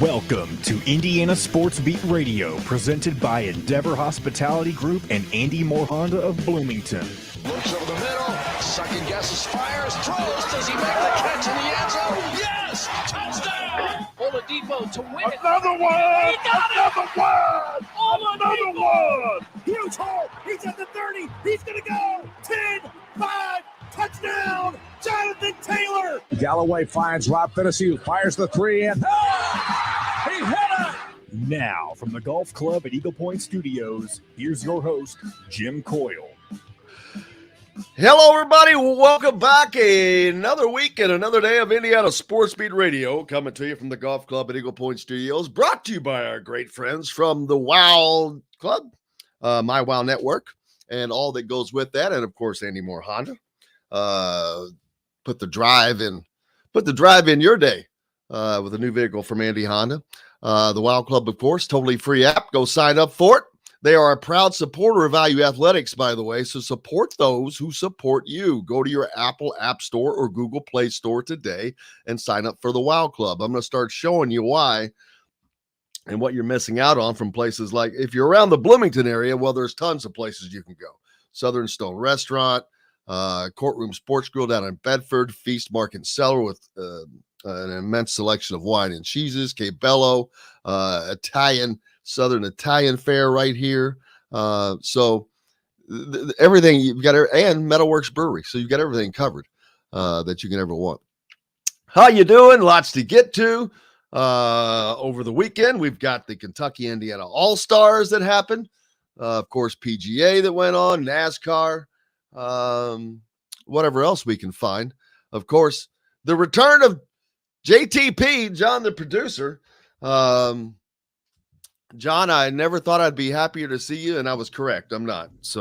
Welcome to Indiana Sports Beat Radio, presented by Endeavor Hospitality Group and Andy Moore Honda of Bloomington. Looks over the middle, second guesses, fires, throws. Does he make the catch in the end zone? Yes! Touchdown! Oladipo to win it. Another one! He got Another it! one! Oladipo! Another one! Huge hole. He's at the 30. He's going to go. 10, 5, touchdown, Jonathan Taylor. Galloway finds Rob Finnessy, who fires the three, and He hit it. Now, from the Golf Club at Eagle Point Studios, here's your host, Jim Coyle. Hello, everybody. Welcome back. Another week and another day of Indiana Sports Beat Radio coming to you from the Golf Club at Eagle Point Studios, brought to you by our great friends from the WOW Club, My WOW Network, and all that goes with that. And, of course, Andy Moore Honda. Put the drive in your day with a new vehicle from Andy Honda. The WOW Club, of course, totally free app. Go sign up for it. They are a proud supporter of Value Athletics, by the way, so support those who support you. Go to your Apple App Store or Google Play Store today and sign up for the WOW Club. I'm going to start showing you why and what you're missing out on from places like, if you're around the Bloomington area, well, there's tons of places you can go. Southern Stone Restaurant, Courtroom Sports Grill down in Bedford, Feast Market Cellar with an immense selection of wine and cheeses, Cape Bello, Southern Italian fare right here. So everything you've got, and Metalworks Brewery. So you've got everything covered that you can ever want. How you doing? Lots to get to. Over the weekend, we've got the Kentucky Indiana All-Stars that happened. Of course, PGA that went on, NASCAR, whatever else we can find. Of course, the return of JTP, John, the producer. John, I never thought I'd be happier to see you, and I was correct. I'm not. So,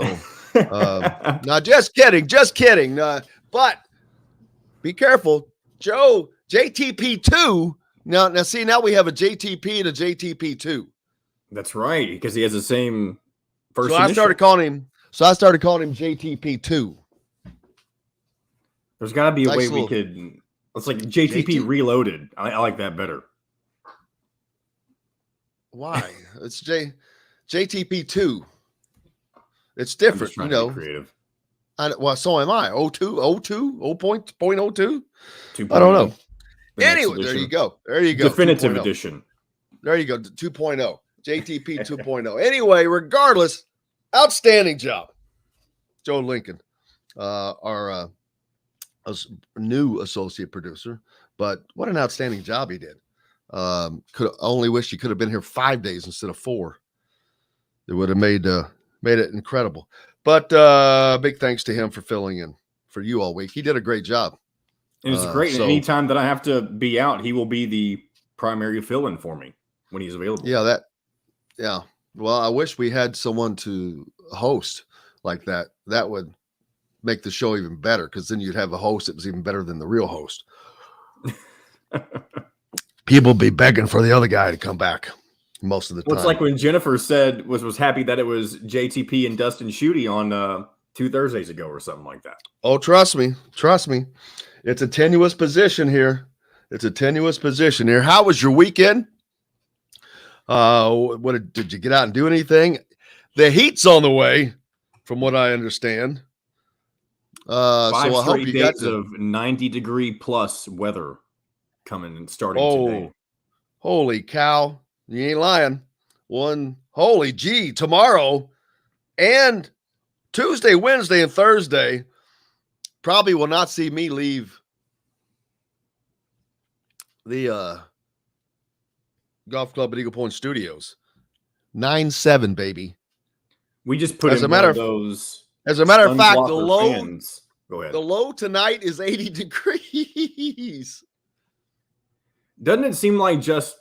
no, just kidding. But be careful. JTP2. Now, see, now we have a JTP and a JTP2. That's right, because he has the same first So initial. I started calling him JTP2. There's got to be a Nice way little- we could. It's like JTP Reloaded. I like that better. Why? It's JTP2. It's I'm different, just trying to be creative. Well, so am I. 02, 0.02. I 2.0, don't know. the next Anyway, there edition. you go. Definitive 2.0. edition. There you go. 2.0. JTP 2.0. Anyway, regardless, outstanding job. Joe Lincoln, our new associate producer. But what an outstanding job he did. Could only wish he could have been here 5 days instead of 4. It would have made it incredible. But big thanks to him for filling in for you all week. He did a great job. And it's great. So- And anytime that I have to be out, he will be the primary fill-in for me when he's available. Yeah. Well, I wish we had someone to host like that. That would make the show even better, because then you'd have a host that was even better than the real host. People be begging for the other guy to come back most of the time. Well, it's like when Jennifer said was happy that it was JTP and Dustin Schutte on 2 Thursdays ago or something like that. Oh, trust me. It's a tenuous position here. How was your weekend? Did you get out and do anything? The heat's on the way, from what I understand. 5 so I hope straight you got days to. of 90-degree plus weather coming and starting today. Holy cow! You ain't lying. Tomorrow and Tuesday, Wednesday, and Thursday probably will not see me leave the Golf Club at Eagle Point Studios. 9-7, baby. We just put As in a matter one of of- those. As a matter of fact, the sunblocker low fans. Go ahead. the low tonight is 80 degrees. Doesn't it seem like just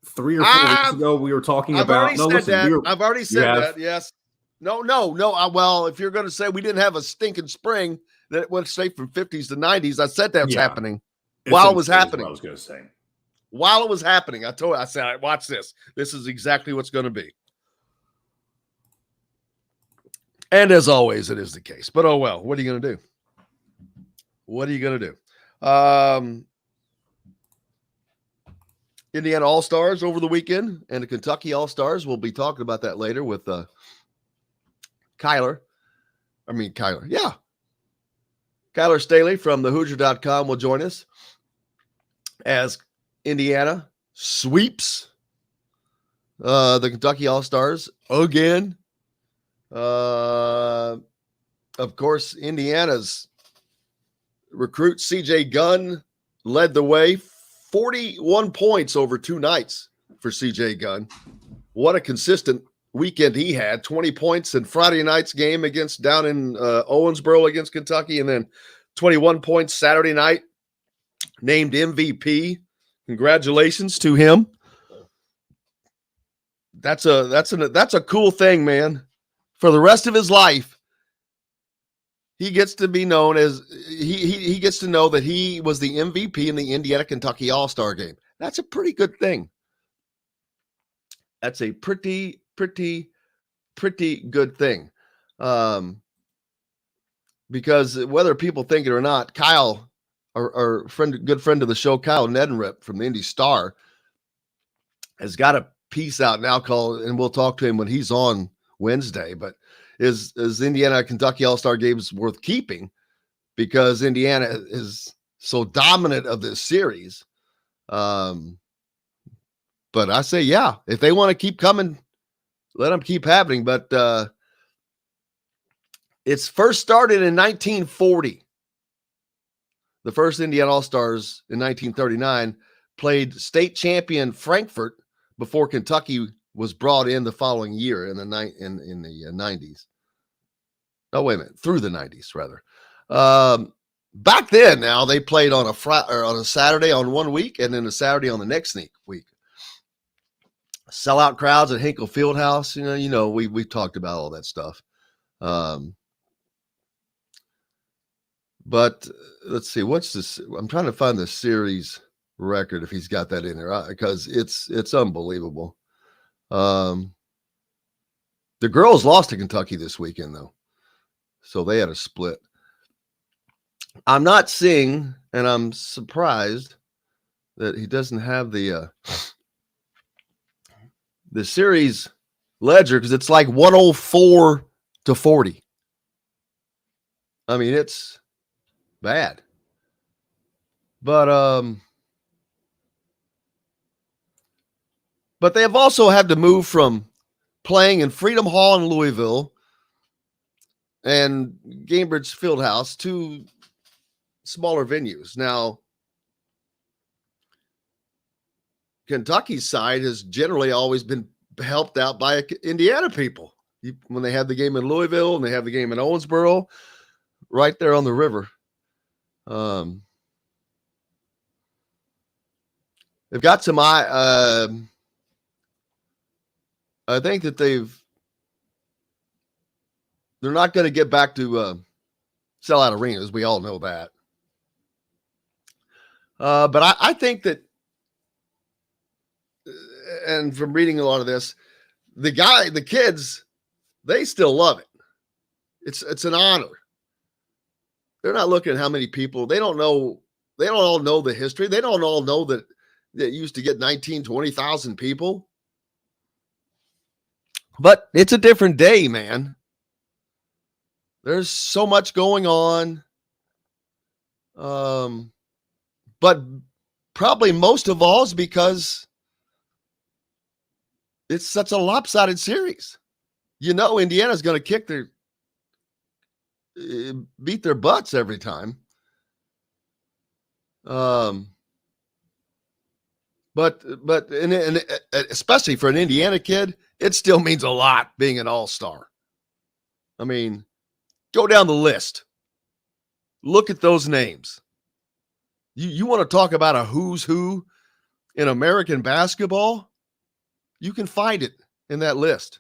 3 or 4 weeks ago we were talking I've about? already said that. I've already said have? that. Yes. No. Well, if you're going to say we didn't have a stinking spring that went straight from 50s to 90s, I said that's happening. While it was happening. I was going to say. While it was happening, I said, watch this. This is exactly what's going to be. And as always, it is the case. But oh well, what are you going to do? Indiana All-Stars over the weekend and the Kentucky All-Stars. We'll be talking about that later with Kyler Staley from the Hoosier.com will join us as Indiana sweeps the Kentucky All-Stars again. Of course, Indiana's recruit CJ Gunn led the way. 41 points over 2 nights for CJ Gunn. What a consistent weekend he had. 20 points in Friday night's game down in Owensboro against Kentucky, and then 21 points Saturday night. Named MVP. Congratulations to him. That's a cool thing, man. For the rest of his life, he gets to be known as he gets to know that he was the MVP in the Indiana-Kentucky All-Star game. That's a pretty good thing. That's a pretty good thing. Because whether people think it or not, Kyle, our good friend of the show, Kyle Nedenrip from the Indy Star, has got a piece out now called, and we'll talk to him when he's on Wednesday, but is Indiana-Kentucky All-Star games worth keeping because Indiana is so dominant of this series. But I say, yeah, if they want to keep coming, let them keep happening. But it's first started in 1940. The first Indiana All-Stars in 1939 played state champion Frankfurt before Kentucky was brought in the following year in the 90s. Oh, wait a minute. Through the 90s, rather. Back then, now, they played on a Saturday on one week and then a Saturday on the next week. Sellout crowds at Hinkle Fieldhouse. You know, we've talked about all that stuff. But let's see. What's this? I'm trying to find the series record if he's got that in there because it's unbelievable. The girls lost to Kentucky this weekend, though. So they had a split. I'm not seeing, and I'm surprised that he doesn't have the series ledger because it's like 104 to 40. I mean, it's bad. But they have also had to move from playing in Freedom Hall in Louisville and Gainbridge Fieldhouse to smaller venues. Now, Kentucky's side has generally always been helped out by Indiana people. When they had the game in Louisville and they have the game in Owensboro, right there on the river. They've got some I think that they're not going to get back to sellout arenas. We all know that. But I think that, and from reading a lot of this, the kids, they still love it. It's an honor. They're not looking at how many people. They don't all know the history. They don't all know that it used to get 20,000 people. But it's a different day, man. There's so much going on. But probably most of all is because it's such a lopsided series. You know, Indiana's going to beat their butts every time. But especially for an Indiana kid, it still means a lot being an all-star. I mean, go down the list. Look at those names. You want to talk about a who's who in American basketball? You can find it in that list.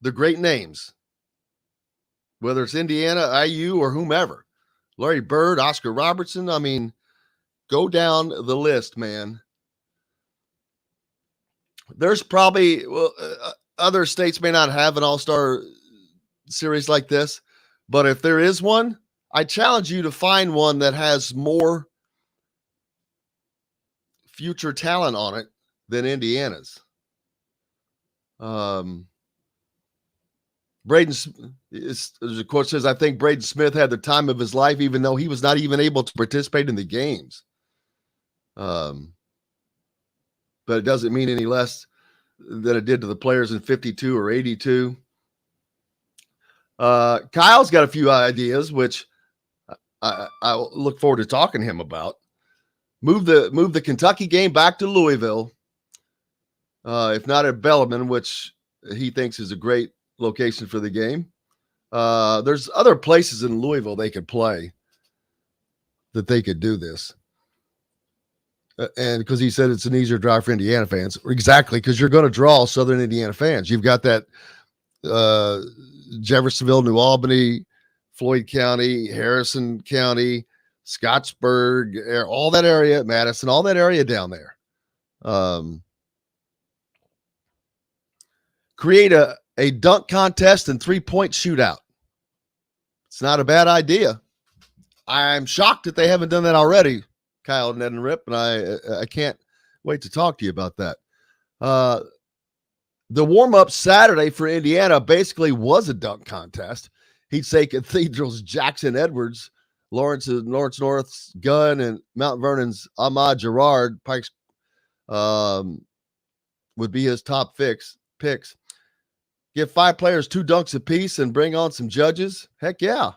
The great names. Whether it's Indiana, IU, or whomever. Larry Bird, Oscar Robertson. I mean, go down the list, man. There's probably other states may not have an all-star series like this, but if there is one, I challenge you to find one that has more future talent on it than Indiana's. Braden, as the quote says, I think Braden Smith had the time of his life, even though he was not even able to participate in the games. But it doesn't mean any less than it did to the players in 52 or 82. Kyle's got a few ideas, which I look forward to talking to him about. Move the Kentucky game back to Louisville, if not at Bellarmine, which he thinks is a great location for the game. There's other places in Louisville they could play that they could do this. And because he said it's an easier drive for Indiana fans. Exactly, because you're going to draw Southern Indiana fans. You've got that Jeffersonville, New Albany, Floyd County, Harrison County, Scottsburg, all that area, Madison, all that area down there. Create a dunk contest and 3-point shootout. It's not a bad idea. I'm shocked that they haven't done that already, Kyle, Ned, and Rip, and I can't wait to talk to you about that. The warm-up Saturday for Indiana basically was a dunk contest. He'd say Cathedral's Jackson Edwards, Lawrence North's Gunn, and Mount Vernon's Ahmad Gerard Pikes would be his top picks. Give 5 players 2 dunks apiece and bring on some judges. Heck yeah.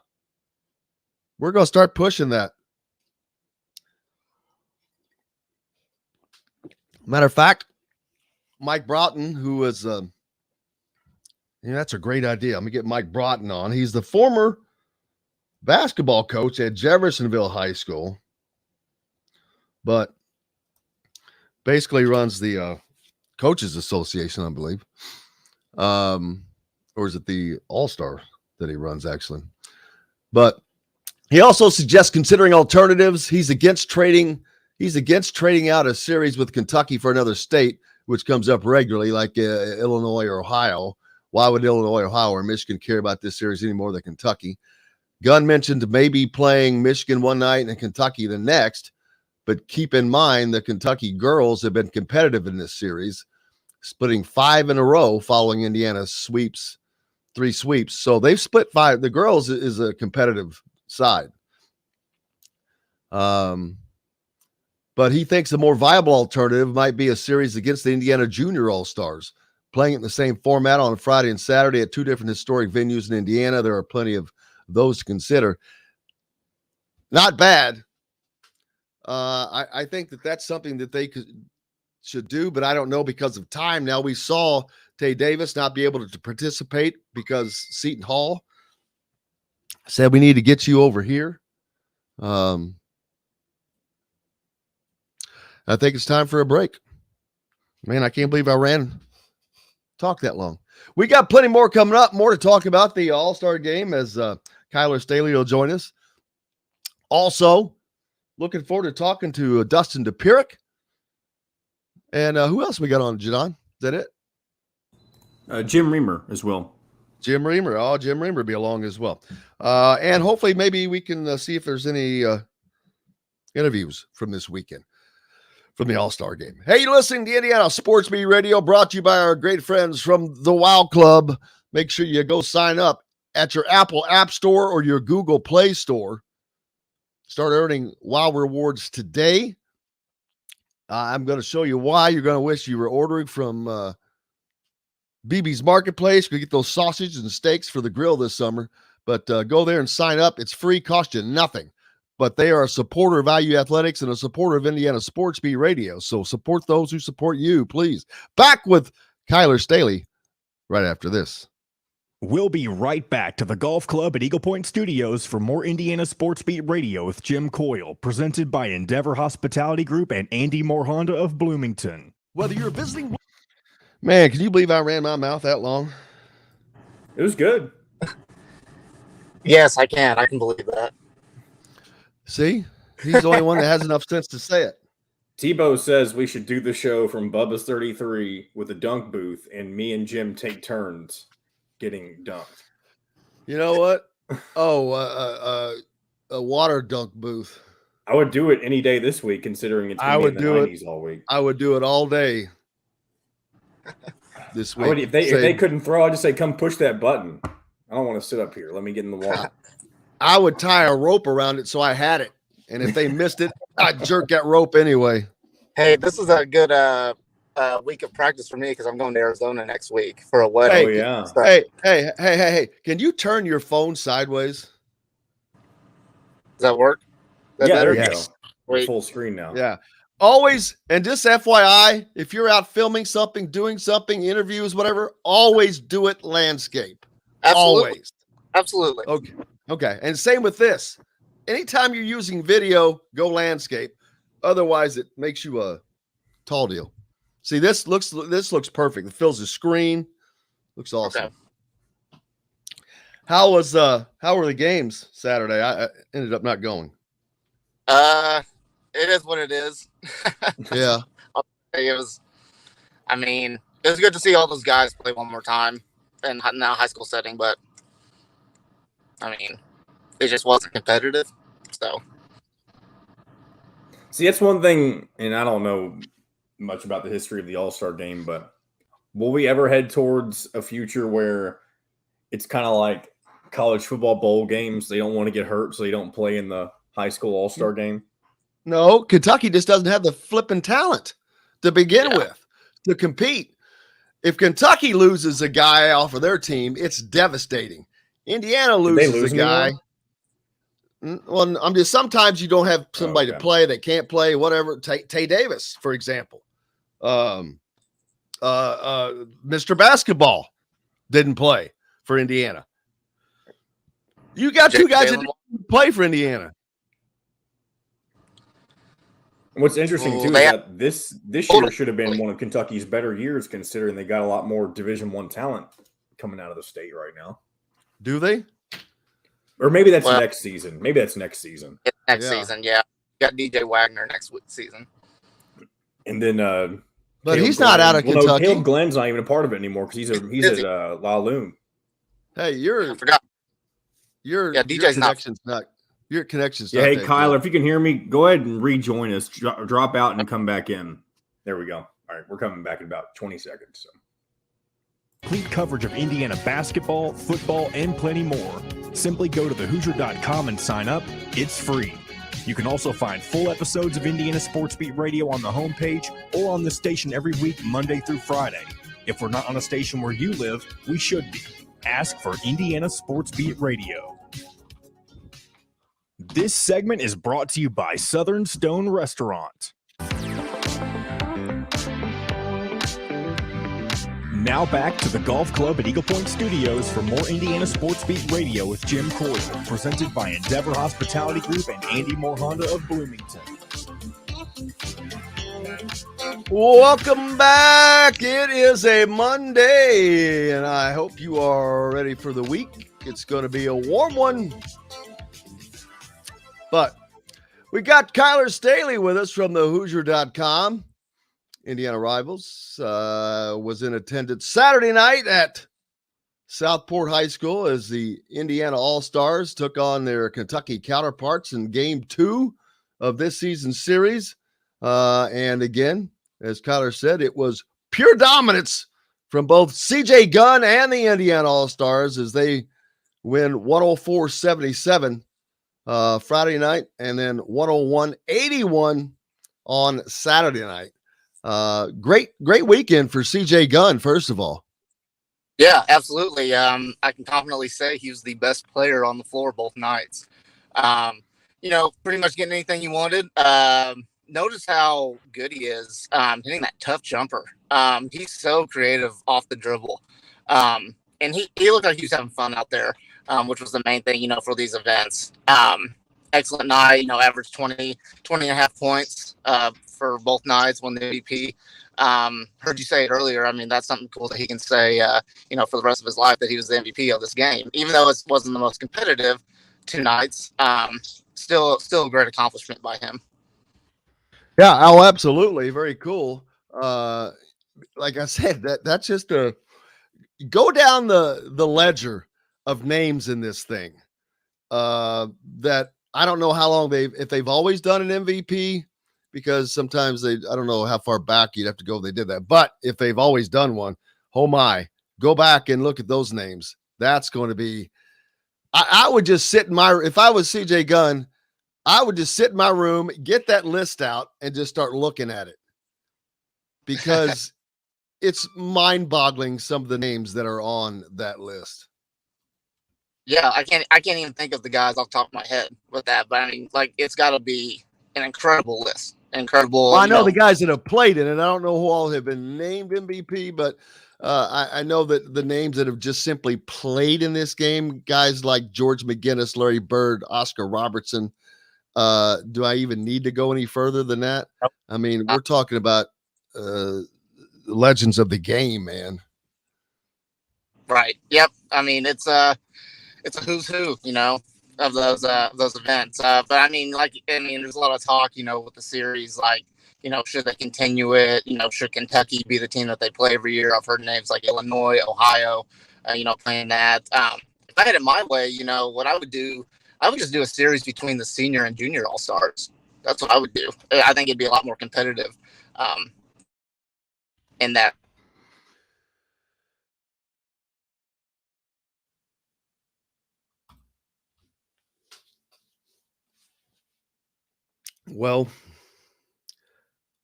We're going to start pushing that. Matter of fact, Mike Broughton, who was, that's a great idea. I'm going to get Mike Broughton on. He's the former basketball coach at Jeffersonville High School, but basically runs the Coaches Association, I believe. Or is it the All-Star that he runs, actually? But he also suggests considering alternatives. He's against trading out a series with Kentucky for another state, which comes up regularly, like Illinois or Ohio. Why would Illinois, Ohio, or Michigan care about this series any more than Kentucky? Gunn mentioned maybe playing Michigan one night and Kentucky the next, but keep in mind the Kentucky girls have been competitive in this series, splitting 5 in a row following Indiana's 3 sweeps. So they've split 5. The girls is a competitive side. But he thinks a more viable alternative might be a series against the Indiana Junior All-Stars, playing it in the same format on Friday and Saturday at 2 different historic venues in Indiana. There are plenty of those to consider. Not bad. I think that's something that they should do, but I don't know because of time. Now, we saw Tay Davis not be able to participate because Seton Hall said we need to get you over here. I think it's time for a break. Man, I can't believe I talked that long. We got plenty more coming up, more to talk about the All-Star game as Kyler Staley will join us. Also, looking forward to talking to Dustin Dopirak. And who else we got on, Jadon? Is that it? Jim Reamer as well. Jim Reamer. Oh, Jim Reamer will be along as well. And hopefully maybe we can see if there's any interviews from this weekend from the All-Star game. Hey, you're listening to Indiana Sports Beat Radio, brought to you by our great friends from the Wow Club. Make sure you go sign up at your Apple App Store or your Google Play Store. Start earning Wow rewards today. I'm going to show you why. You're going to wish you were ordering from BB's Marketplace. You can get those sausages and steaks for the grill this summer. But go there and sign up. It's free, cost you nothing. But they are a supporter of Value Athletics and a supporter of Indiana Sports Beat Radio. So support those who support you, please. Back with Kyler Staley right after this. We'll be right back to the Golf Club at Eagle Point Studios for more Indiana Sports Beat Radio with Jim Coyle, presented by Endeavor Hospitality Group and Andy Moore Honda of Bloomington. Whether you're visiting... Man, can you believe I ran my mouth that long? It was good. Yes, I can. I can believe that. See? He's the only one that has enough sense to say it. Tebow says we should do the show from Bubba's 33 with a dunk booth, and me and Jim take turns getting dunked. You know what? Oh, a water dunk booth. I would do it any day this week, considering it's been in the 90s all week. I would do it all day. this I would, week. if they couldn't throw, I'd just say, come push that button. I don't want to sit up here. Let me get in the wall. I would tie a rope around it so I had it. And if they missed it, I'd jerk that rope anyway. Hey, this is a good week of practice for me because I'm going to Arizona next week for a wedding. Oh, yeah. So, Hey. Can you turn your phone sideways? does that work? Is that Yeah, better? there you go. Wait. Full screen now. Yeah. Always, and just FYI, if you're out filming something, doing something, interviews, whatever, always do it landscape. Absolutely. Always. Absolutely. Okay. And same with this. Anytime you're using video, go landscape. Otherwise, it makes you a tall deal. See, this looks perfect. It fills the screen. Looks awesome. Okay. How were the games Saturday? I ended up not going. It is what it is. Yeah. It was good to see all those guys play one more time in now high school setting, but it just wasn't competitive. So, see, that's one thing, and I don't know much about the history of the All-Star game, but will we ever head towards a future where it's kind of like college football bowl games? They don't want to get hurt, so they don't play in the high school All-Star game? No, Kentucky just doesn't have the flipping talent to begin with to compete. If Kentucky loses a guy off of their team, it's devastating. Indiana loses a guy. Well, I'm just sometimes you don't have somebody to play that can't play, whatever. Tay Davis, for example. Mr. Basketball didn't play for Indiana. You got two guys that didn't play for Indiana. What's interesting too is that this year should have been one of Kentucky's better years, considering they got a lot more Division I talent coming out of the state right now. Do they? Or maybe that's next season. Maybe that's next season. Next season, yeah. Got DJ Wagner next season. And then, but he's not out of Kentucky. No, Caleb Glenn's not even a part of it anymore because he's at La Lune. Hey, I forgot. DJ's not. Your connection's not. Hey, Kyler, if you can hear me, go ahead and rejoin us. Drop out and come back in. There we go. All right, we're coming back in about 20 seconds. So. Complete coverage of Indiana basketball, football, and plenty more. Simply go to thehoosier.com and sign up. It's free. You can also find full episodes of Indiana Sports Beat Radio on the homepage or on the station every week, Monday through Friday. If we're not on a station where you live, we should be. Ask for Indiana Sports Beat Radio. This segment is brought to you by Southern Stone Restaurant. Now back to the Golf Club at Eagle Point Studios for more Indiana Sports Beat Radio with Jim Coyle, presented by Endeavor Hospitality Group and Andy Moore Honda of Bloomington. Welcome back. It is a Monday, and I hope you are ready for the week. It's going to be a warm one. But we got Kyler Staley with us from the Hoosier.com. Indiana Rivals was in attendance Saturday night at Southport High School as the Indiana All-Stars took on their Kentucky counterparts in Game 2 of this season's series. And again, as Kyler said, it was pure dominance from both CJ Gunn and the Indiana All-Stars as they win 104-77 Friday night and then 101-81 on Saturday night. Great weekend for CJ Gunn, first of all. Yeah, absolutely. I can confidently say he was the best player on the floor both nights. Pretty much getting anything he wanted. Notice how good he is hitting that tough jumper. He's so creative off the dribble. And he looked like he was having fun out there, which was the main thing, for these events. Excellent night, averaged 20 and a half points for both nights, won the MVP. Heard you say it earlier. That's something cool that he can say, for the rest of his life that he was the MVP of this game, even though it wasn't the most competitive 2 nights. Still a great accomplishment by him. Yeah, oh, absolutely. Very cool. Like I said, that's just go down the ledger of names in this thing. That I don't know how long if they've always done an MVP. because sometimes I don't know how far back you'd have to go if they did that. But if they've always done one, oh my, go back and look at those names. That's going to be, I would just sit if I was CJ Gunn, I would just sit in my room, get that list out, and just start looking at it, because it's mind-boggling, some of the names that are on that list. Yeah, I can't even think of the guys off the top of my head with that, but I mean, like, it's got to be an incredible list. Incredible. Well, I know the guys that have played in it. I don't know who all have been named MVP, but I know that the names that have just simply played in this game, guys like George McGinnis, Larry Bird, Oscar Robertson. Do I even need to go any further than that? Nope. I mean, we're talking about legends of the game, man. Right. Yep. I mean, it's a who's who, of those events. But I mean, there's a lot of talk, with the series, like, should they continue it? Should Kentucky be the team that they play every year? I've heard names like Illinois, Ohio, playing that. If I had it my way, what I would do, I would just do a series between the senior and junior all-stars. That's what I would do. I think it'd be a lot more competitive in that. Well,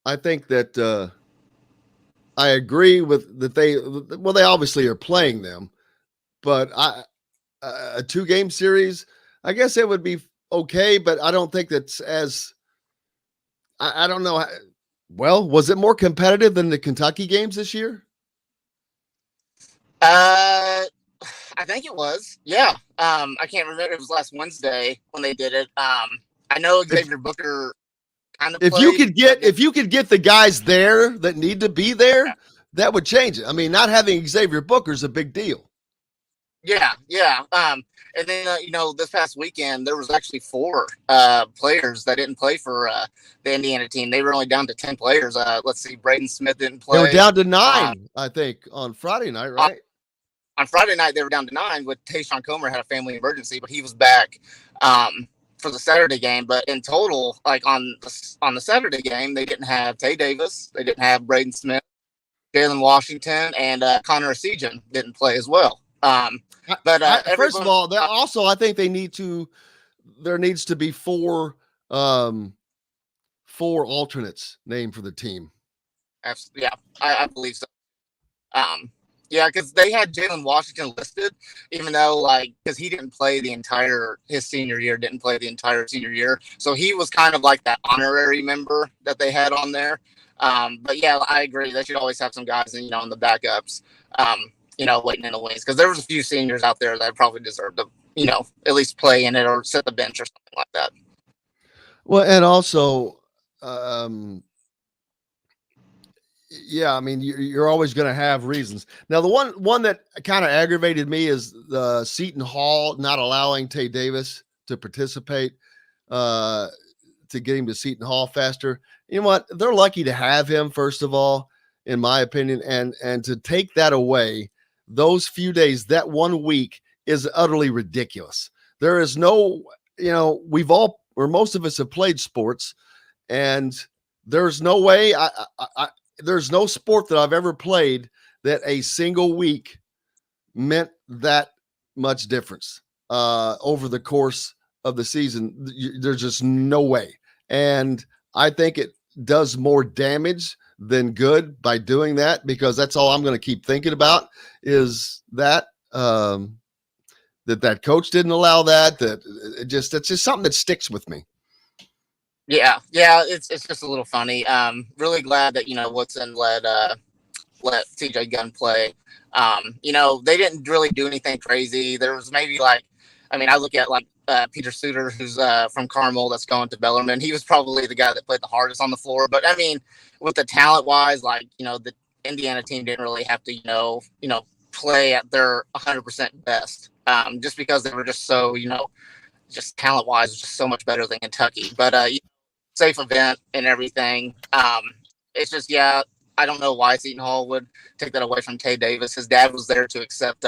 I think that I agree with that. They obviously are playing them, but a 2-game series, I guess it would be okay, but I don't think that's as, I don't know. Well, was it more competitive than the Kentucky games this year? I think it was. Yeah. I can't remember. It was last Wednesday when they did it. I know Xavier Booker kind of. If you could get the guys there that need to be there, that would change it. I mean, not having Xavier Booker is a big deal. Yeah. And then this past weekend there was actually 4 players that didn't play for the Indiana team. They were only down to 10 players. Let's see, Braden Smith didn't play. They were down to 9, I think, on Friday night, right? On Friday night they were down to 9. With Tayshawn Comer had a family emergency, but he was back for the Saturday game. But in total, like on the Saturday game, they didn't have Tay Davis, they didn't have Braden Smith, Jalen Washington, and Connor Esijan didn't play as well. But first of all, also I think there needs to be 4 alternates named for the team. Yeah, I believe so. Yeah, because they had Jalen Washington listed, even though, because he didn't play his senior year, didn't play the entire senior year. So he was kind of like that honorary member that they had on there. But yeah, I agree. They should always have some guys, in the backups, waiting in the wings. Because there was a few seniors out there that probably deserved to, at least play in it or sit the bench or something like that. Well, and also, yeah, I mean, you're always going to have reasons. Now, the one that kind of aggravated me is the Seton Hall not allowing Tay Davis to participate to get him to Seton Hall faster. You know what? They're lucky to have him, first of all, in my opinion, and to take that away, those few days, that 1 week is utterly ridiculous. There is no, most of us have played sports, and there's no way there's no sport that I've ever played that a single week meant that much difference over the course of the season. There's just no way. And I think it does more damage than good by doing that, because that's all I'm going to keep thinking about is that that coach didn't allow that. It's just something that sticks with me. Yeah, it's just a little funny. Really glad that Woodson let CJ Gunn play. They didn't really do anything crazy. There was maybe I look at Peter Suter, who's from Carmel, that's going to Bellarmine. He was probably the guy that played the hardest on the floor. But I mean, with the talent wise, the Indiana team didn't really have to play at their 100% best, just because they were just so just talent wise, just so much better than Kentucky. But safe event and everything. It's just, I don't know why Seton Hall would take that away from Tay Davis. His dad was there to accept,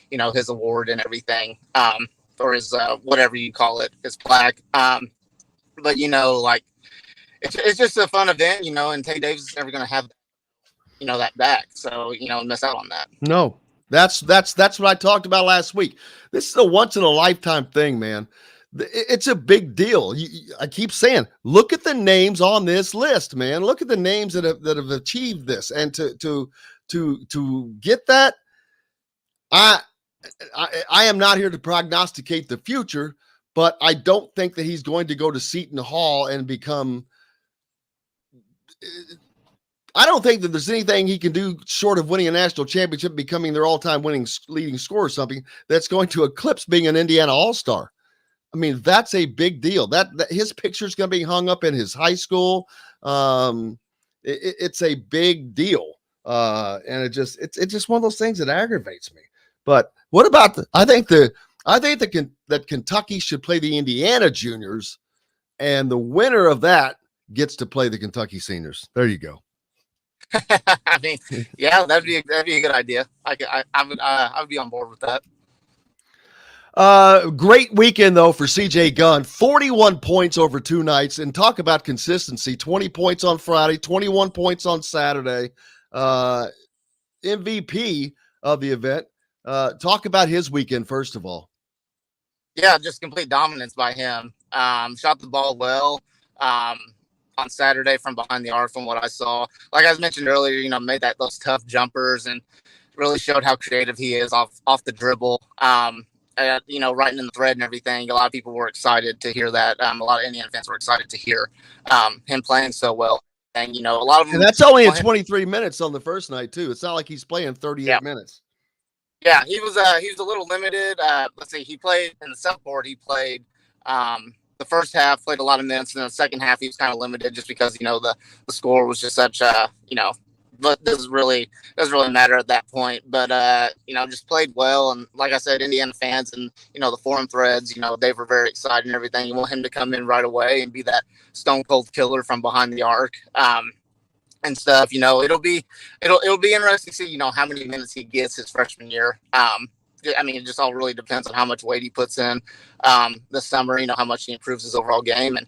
his award and everything, or his whatever you call it, his plaque. But it's just a fun event, and Tay Davis is never going to have, that back. So, miss out on that. No, that's what I talked about last week. This is a once in a lifetime thing, man. It's a big deal. I keep saying, look at the names on this list, man. Look at the names that have achieved this, and to get that, I am not here to prognosticate the future, but I don't think that he's going to go to Seton Hall and become. I don't think that there's anything he can do short of winning a national championship, becoming their all-time leading scorer, or something that's going to eclipse being an Indiana All-Star. I mean, that's a big deal. That his picture's going to be hung up in his high school. It's a big deal, and it's just one of those things that aggravates me. But what about I think that Kentucky should play the Indiana Juniors, and the winner of that gets to play the Kentucky Seniors. There you go. I mean, yeah, that'd be a good idea. I would be on board with that. Great weekend though for CJ Gunn, 41 points over 2 nights, and talk about consistency. 20 points on Friday, 21 points on Saturday. MVP of the event. Talk about his weekend first of all. Yeah, just complete dominance by him. Shot the ball well. On Saturday from behind the arc, from what I saw. Like I mentioned earlier, made those tough jumpers and really showed how creative he is off the dribble. Writing in the thread and everything. A lot of people were excited to hear that. A lot of Indiana fans were excited to hear him playing so well. And a lot of them. And that's only in 23 minutes on the first night too. It's not like he's playing 38 minutes. Yeah, he was a little limited. Let's see, he played in the Southport. He played. The first half played a lot of minutes, and then the second half he was kind of limited just because the score was just such but doesn't really matter at that point. But just played well, and like I said, Indiana fans and the forum threads, they were very excited and everything. You want him to come in right away and be that stone cold killer from behind the arc and stuff. It'll be interesting to see how many minutes he gets his freshman year. I mean, it just all really depends on how much weight he puts in this summer, how much he improves his overall game. And,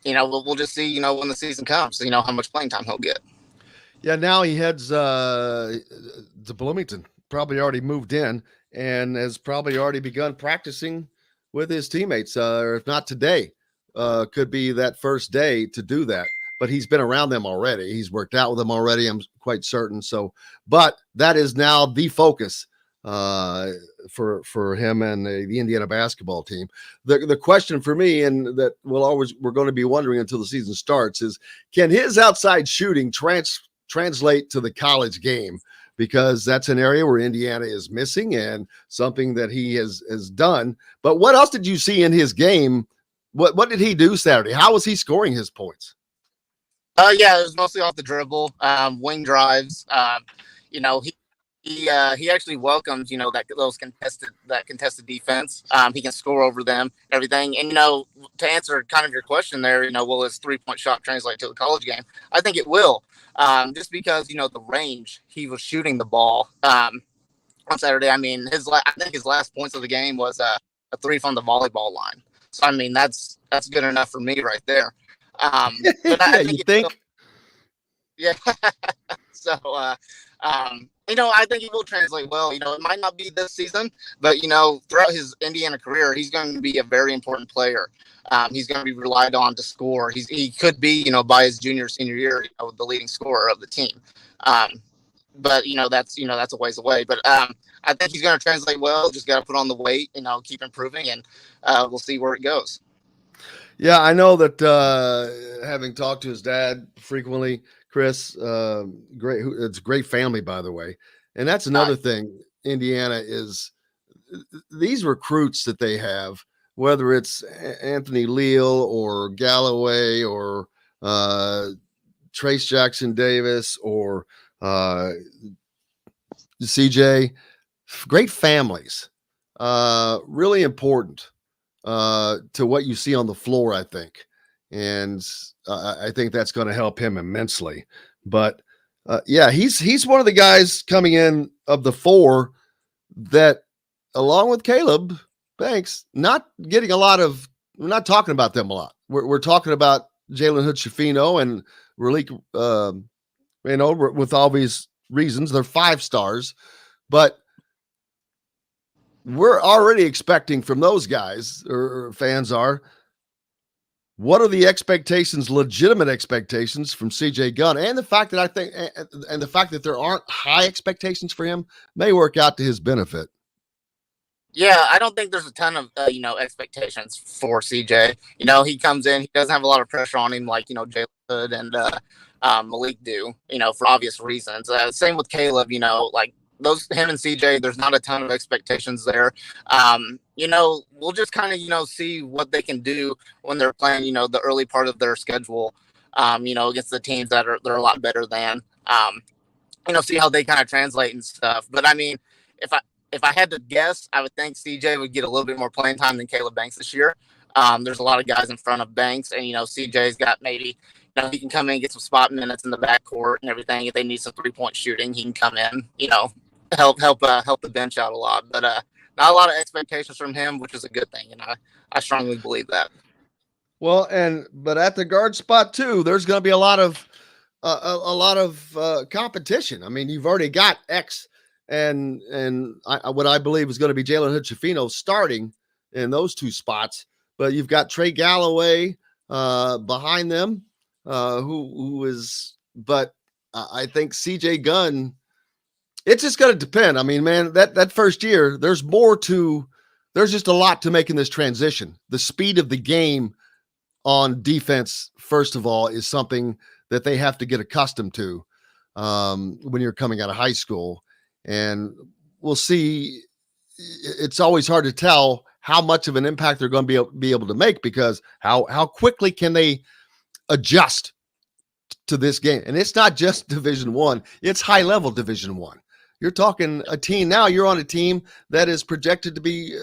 we'll just see, when the season comes, how much playing time he'll get. Yeah, now he heads to Bloomington, probably already moved in, and has probably already begun practicing with his teammates, or if not today, could be that first day to do that. But he's been around them already. He's worked out with them already, I'm quite certain. So, but that is now the focus for him and the Indiana basketball team. The question for me, and that we're going to be wondering until the season starts, is can his outside shooting translate to the college game? Because that's an area where Indiana is missing and something that he has done. But what else did you see in his game? What did he do Saturday? How was he scoring his points? Yeah, it was mostly off the dribble, wing drives. He actually welcomes, that contested defense. He can score over them, everything. And, to answer kind of your question there, will his 3-point shot translate to the college game? I think it will, just because, the range he was shooting the ball on Saturday. I mean, I think his last points of the game was a 3 from the volleyball line. So, I mean, that's good enough for me right there. But I think you think? Yeah. So, I think he will translate well. It might not be this season, but, throughout his Indiana career, he's going to be a very important player. He's going to be relied on to score. He could be, by his senior year, the leading scorer of the team. But, that's a ways away. But I think he's going to translate well. Just got to put on the weight, keep improving, and we'll see where it goes. Yeah, I know that having talked to his dad frequently, Chris, it's a great family, by the way. And that's another thing. Indiana is these recruits that they have, whether it's Anthony Leal or Galloway or Trace Jackson Davis or CJ, great families, really important to what you see on the floor, I think. And I think that's going to help him immensely. But yeah, he's one of the guys coming in of the 4 that, along with Caleb Banks, not getting a lot of. We're not talking about them a lot. We're talking about Jalen Hood-Schifino and Ralik, with obvious reasons, they're 5 stars, but we're already expecting from those guys, or fans are, what are the expectations, legitimate expectations from CJ Gunn, and the fact that and the fact that there aren't high expectations for him may work out to his benefit. Yeah, I don't think there's a ton of expectations for CJ. He comes in, he doesn't have a lot of pressure on him like Jalen Hood and Malik do. For obvious reasons. Same with Caleb. Like him and CJ, there's not a ton of expectations there. We'll just kind of see what they can do when they're playing the early part of their schedule. Against the teams they're a lot better than. See how they kind of translate and stuff. But I mean, if I had to guess, I would think CJ would get a little bit more playing time than Caleb Banks this year. There's a lot of guys in front of Banks, and CJ's got maybe he can come in and get some spot minutes in the backcourt and everything. If they need some 3-point shooting, he can come in, help the bench out a lot. But not a lot of expectations from him, which is a good thing, and I strongly believe that. But at the guard spot too, there's going to be a lot of competition. I mean, you've already got X. And what I believe is going to be Jalen Hood-Schifino starting in those 2 spots, but you've got Trey Galloway behind them, who is. But I think CJ Gunn. It's just going to depend. I mean, man, that first year, there's just a lot to making this transition. The speed of the game on defense, first of all, is something that they have to get accustomed to when you're coming out of high school. And we'll see. It's always hard to tell how much of an impact they're going to be able to make, because how quickly can they adjust to this game? And it's not just Division I; it's high level Division I. You're talking a team now. You're on a team that is projected to be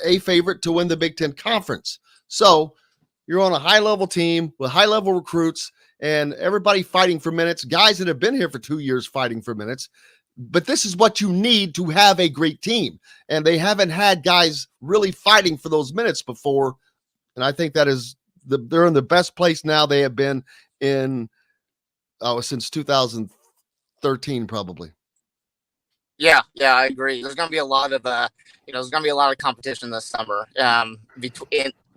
a favorite to win the Big Ten Conference. So you're on a high level team with high level recruits and everybody fighting for minutes. Guys that have been here for 2 years fighting for minutes. But this is what you need to have a great team. And they haven't had guys really fighting for those minutes before. And I think that is they're in the best place now they have been in since 2013, probably. Yeah, I agree. There's going to be a lot of there's going to be a lot of competition this summer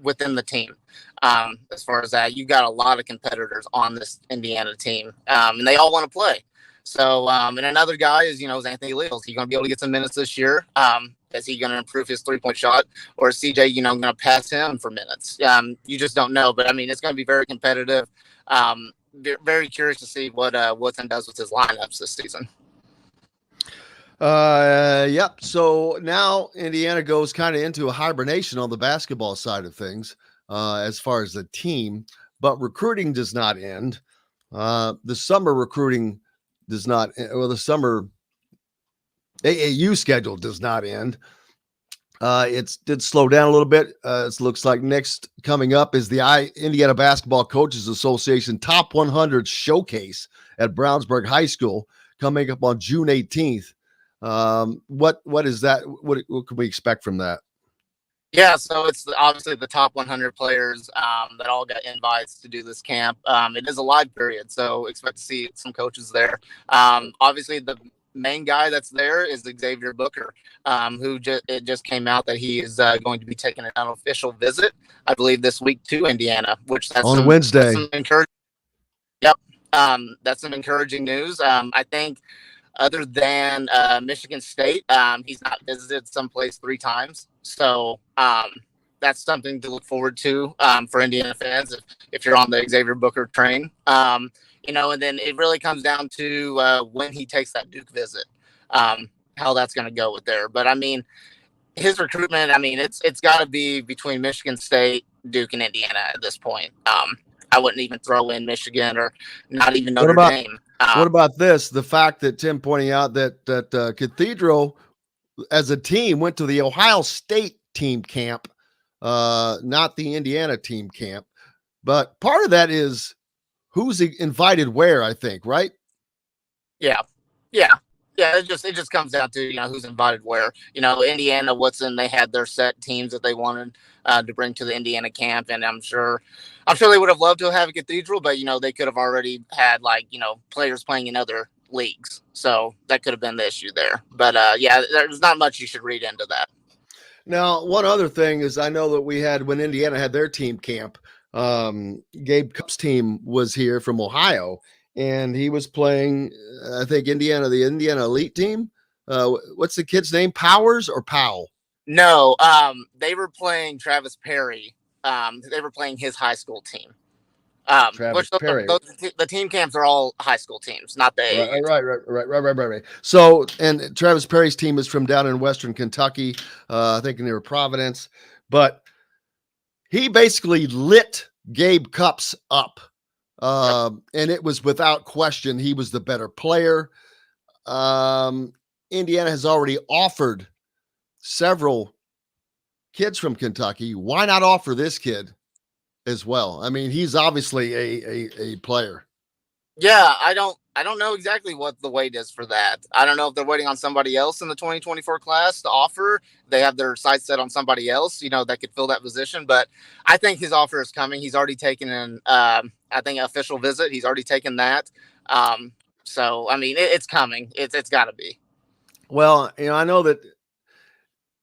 within the team. As far as that, you've got a lot of competitors on this Indiana team, and they all want to play. So, and another guy is, Anthony Leal. Is he going to be able to get some minutes this year? Is he going to improve his 3-point shot, or is CJ, going to pass him for minutes? You just don't know. But I mean, it's going to be very competitive. Very curious to see what Woodson does with his lineups this season. Yep. So now Indiana goes kind of into a hibernation on the basketball side of things, as far as the team, but recruiting does not end. The summer recruiting does not, the summer AAU schedule does not end. It did slow down a little bit. It looks like next coming up is the Indiana Basketball Coaches Association Top 100 Showcase at Brownsburg High School coming up on June 18th. What is that? What can we expect from that? Yeah, so it's obviously the top 100 players that all got invites to do this camp. It is a live period, so expect to see some coaches there. Obviously, the main guy that's there is Xavier Booker, who it just came out that he is going to be taking an unofficial visit, I believe, this week to Indiana, which that's on Wednesday. That's some encouraging. Yep, that's some encouraging news. I think. Other than Michigan State, he's not visited someplace 3 times. So that's something to look forward to for Indiana fans if you're on the Xavier Booker train. And then it really comes down to when he takes that Duke visit, how that's going to go with there. But, I mean, his recruitment, it's got to be between Michigan State, Duke, and Indiana at this point. I wouldn't even throw in Michigan or not even Notre Dame. What about this? The fact that Tim pointing out that Cathedral as a team went to the Ohio State team camp, not the Indiana team camp. But part of that is who's invited where, I think, right? Yeah. Yeah, it just comes down to who's invited where. Indiana, Woodson, they had their set teams that they wanted to bring to the Indiana camp, and I'm sure they would have loved to have a Cathedral, but they could have already had players playing in other leagues, so that could have been the issue there. But yeah, there's not much you should read into that. Now, one other thing is I know that we had when Indiana had their team camp, Gabe Cup's team was here from Ohio, and he was playing, I think, the Indiana Elite team. What's the kid's name? Powers or Powell? No, they were playing Travis Perry. They were playing his high school team. Perry. The team camps are all high school teams, not the AAU. Right. So, and Travis Perry's team is from down in Western Kentucky, I think near Providence, but he basically lit Gabe Cup's up. And it was without question, he was the better player. Indiana has already offered several kids from Kentucky. Why not offer this kid as well? I mean, he's obviously a player. Yeah, I don't know exactly what the wait is for that. I don't know if they're waiting on somebody else in the 2024 class to offer. They have their sights set on somebody else, that could fill that position. But I think his offer is coming. He's already taken an, an official visit. He's already taken that. So, I mean, it's coming. It's got to be. Well, I know that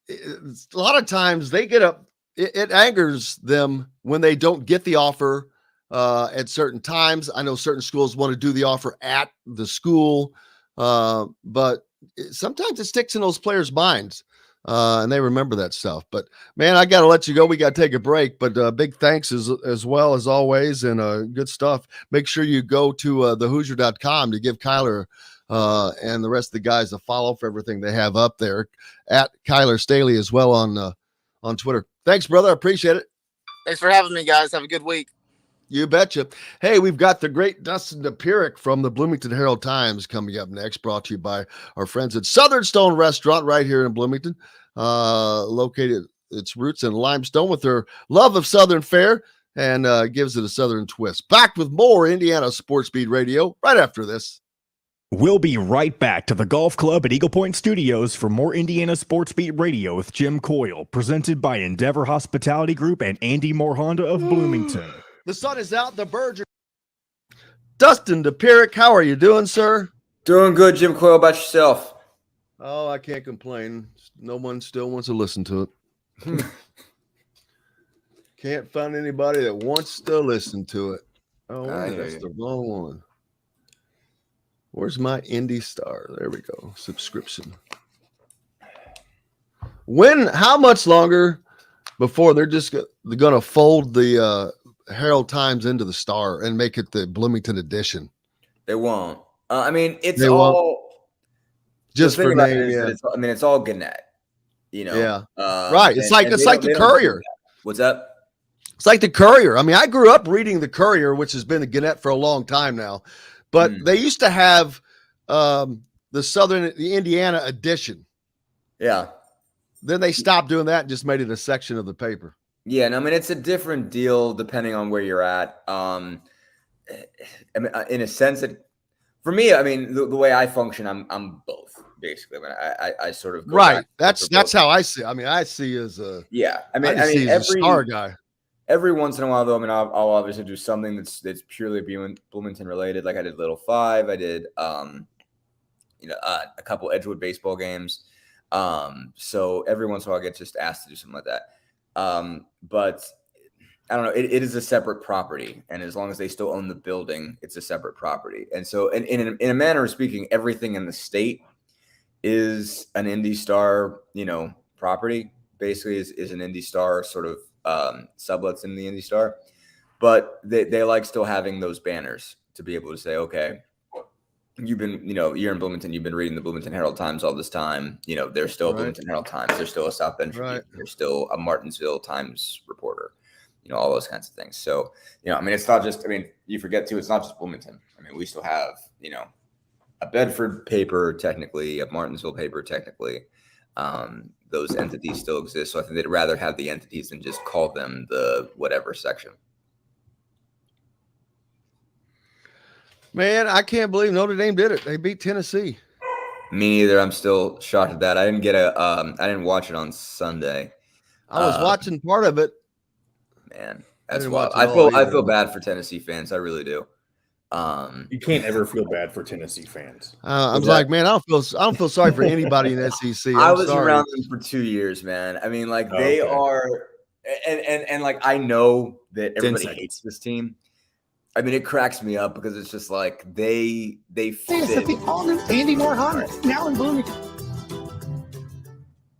a lot of times they get up. It angers them when they don't get the offer at certain times. I know certain schools want to do the offer at the school, but sometimes it sticks in those players' minds, and they remember that stuff. But, man, I got to let you go. We got to take a break, but big thanks as well as always, and good stuff. Make sure you go to thehoosier.com to give Kyler and the rest of the guys a follow for everything they have up there, at Kyler Staley as well on Twitter. Thanks, brother. I appreciate it. Thanks for having me, guys. Have a good week. You betcha. Hey, we've got the great Dustin Dopirak from the Bloomington Herald-Times coming up next, brought to you by our friends at Southern Stone Restaurant right here in Bloomington, located its roots in Limestone with their love of Southern fare and gives it a Southern twist. Back with more Indiana Sports Beat Radio right after this. We'll be right back to the Golf Club at Eagle Point Studios for more Indiana Sports Beat Radio with Jim Coyle, presented by Endeavor Hospitality Group and Andy Moore Honda of Bloomington. The sun is out. The birds are. Dustin Dopirak, how are you doing, sir? Doing good, Jim Coyle. About yourself? Oh, I can't complain. No one still wants to listen to it. Can't find anybody that wants to listen to it. Oh, that's the wrong one. Where's my Indy Star? There we go. Subscription. How much longer before they're just going to fold the Herald-Times into the Star and make it the Bloomington edition? They won't. I mean, it's all just for name. Yeah. It's all Gannett. Yeah. Right. It's like the Courier. What's up? It's like the Courier. I mean, I grew up reading the Courier, which has been the Gannett for a long time now. But they used to have the Indiana edition. Yeah. Then they stopped doing that and just made it a section of the paper. Yeah, and I mean, it's a different deal depending on where you're at. I mean, in a sense that, for me, I mean, the way I function, I'm both basically. I mean, I sort of go right. That's how I see. I mean, I see as a I mean, every a Star guy. Every once in a while, though, I mean, I'll obviously do something that's purely Bloomington related. Like I did Little Five, I did a couple Edgewood baseball games. So every once in a while, I get just asked to do something like that. But I don't know. It is a separate property, and as long as they still own the building, it's a separate property. And so, in a manner of speaking, everything in the state is an Indy Star, property. Basically, is an Indy Star sort of. Sublets in the Indy Star, but they like still having those banners to be able to say, okay, you've been, you're in Bloomington, you've been reading the Bloomington Herald-Times all this time. There's still a Bloomington Herald-Times, there's still a South Bend Tribune, there's still a Martinsville Times reporter, all those kinds of things. So, I mean, it's not just, I mean, you forget too, it's not just Bloomington. I mean, we still have, a Bedford paper, technically, a Martinsville paper, technically. Those entities still exist. So I think they'd rather have the entities than just call them the whatever section. Man, I can't believe Notre Dame did it. They beat Tennessee. Me neither. I'm still shocked at that. I didn't watch it on Sunday. I was watching part of it. Man, I that's didn't wild. watch it all I either. feel bad for Tennessee fans. I really do. You can't ever feel bad for Tennessee fans. I was like, man, I don't feel sorry for anybody in SEC. I I'm was sorry. around them for 2 years, man. I mean, like they Okay. are, and like I know that everybody seconds. hates this team. I mean, it cracks me up because it's just like they fit. Andy Moorhan, now in Bloomington.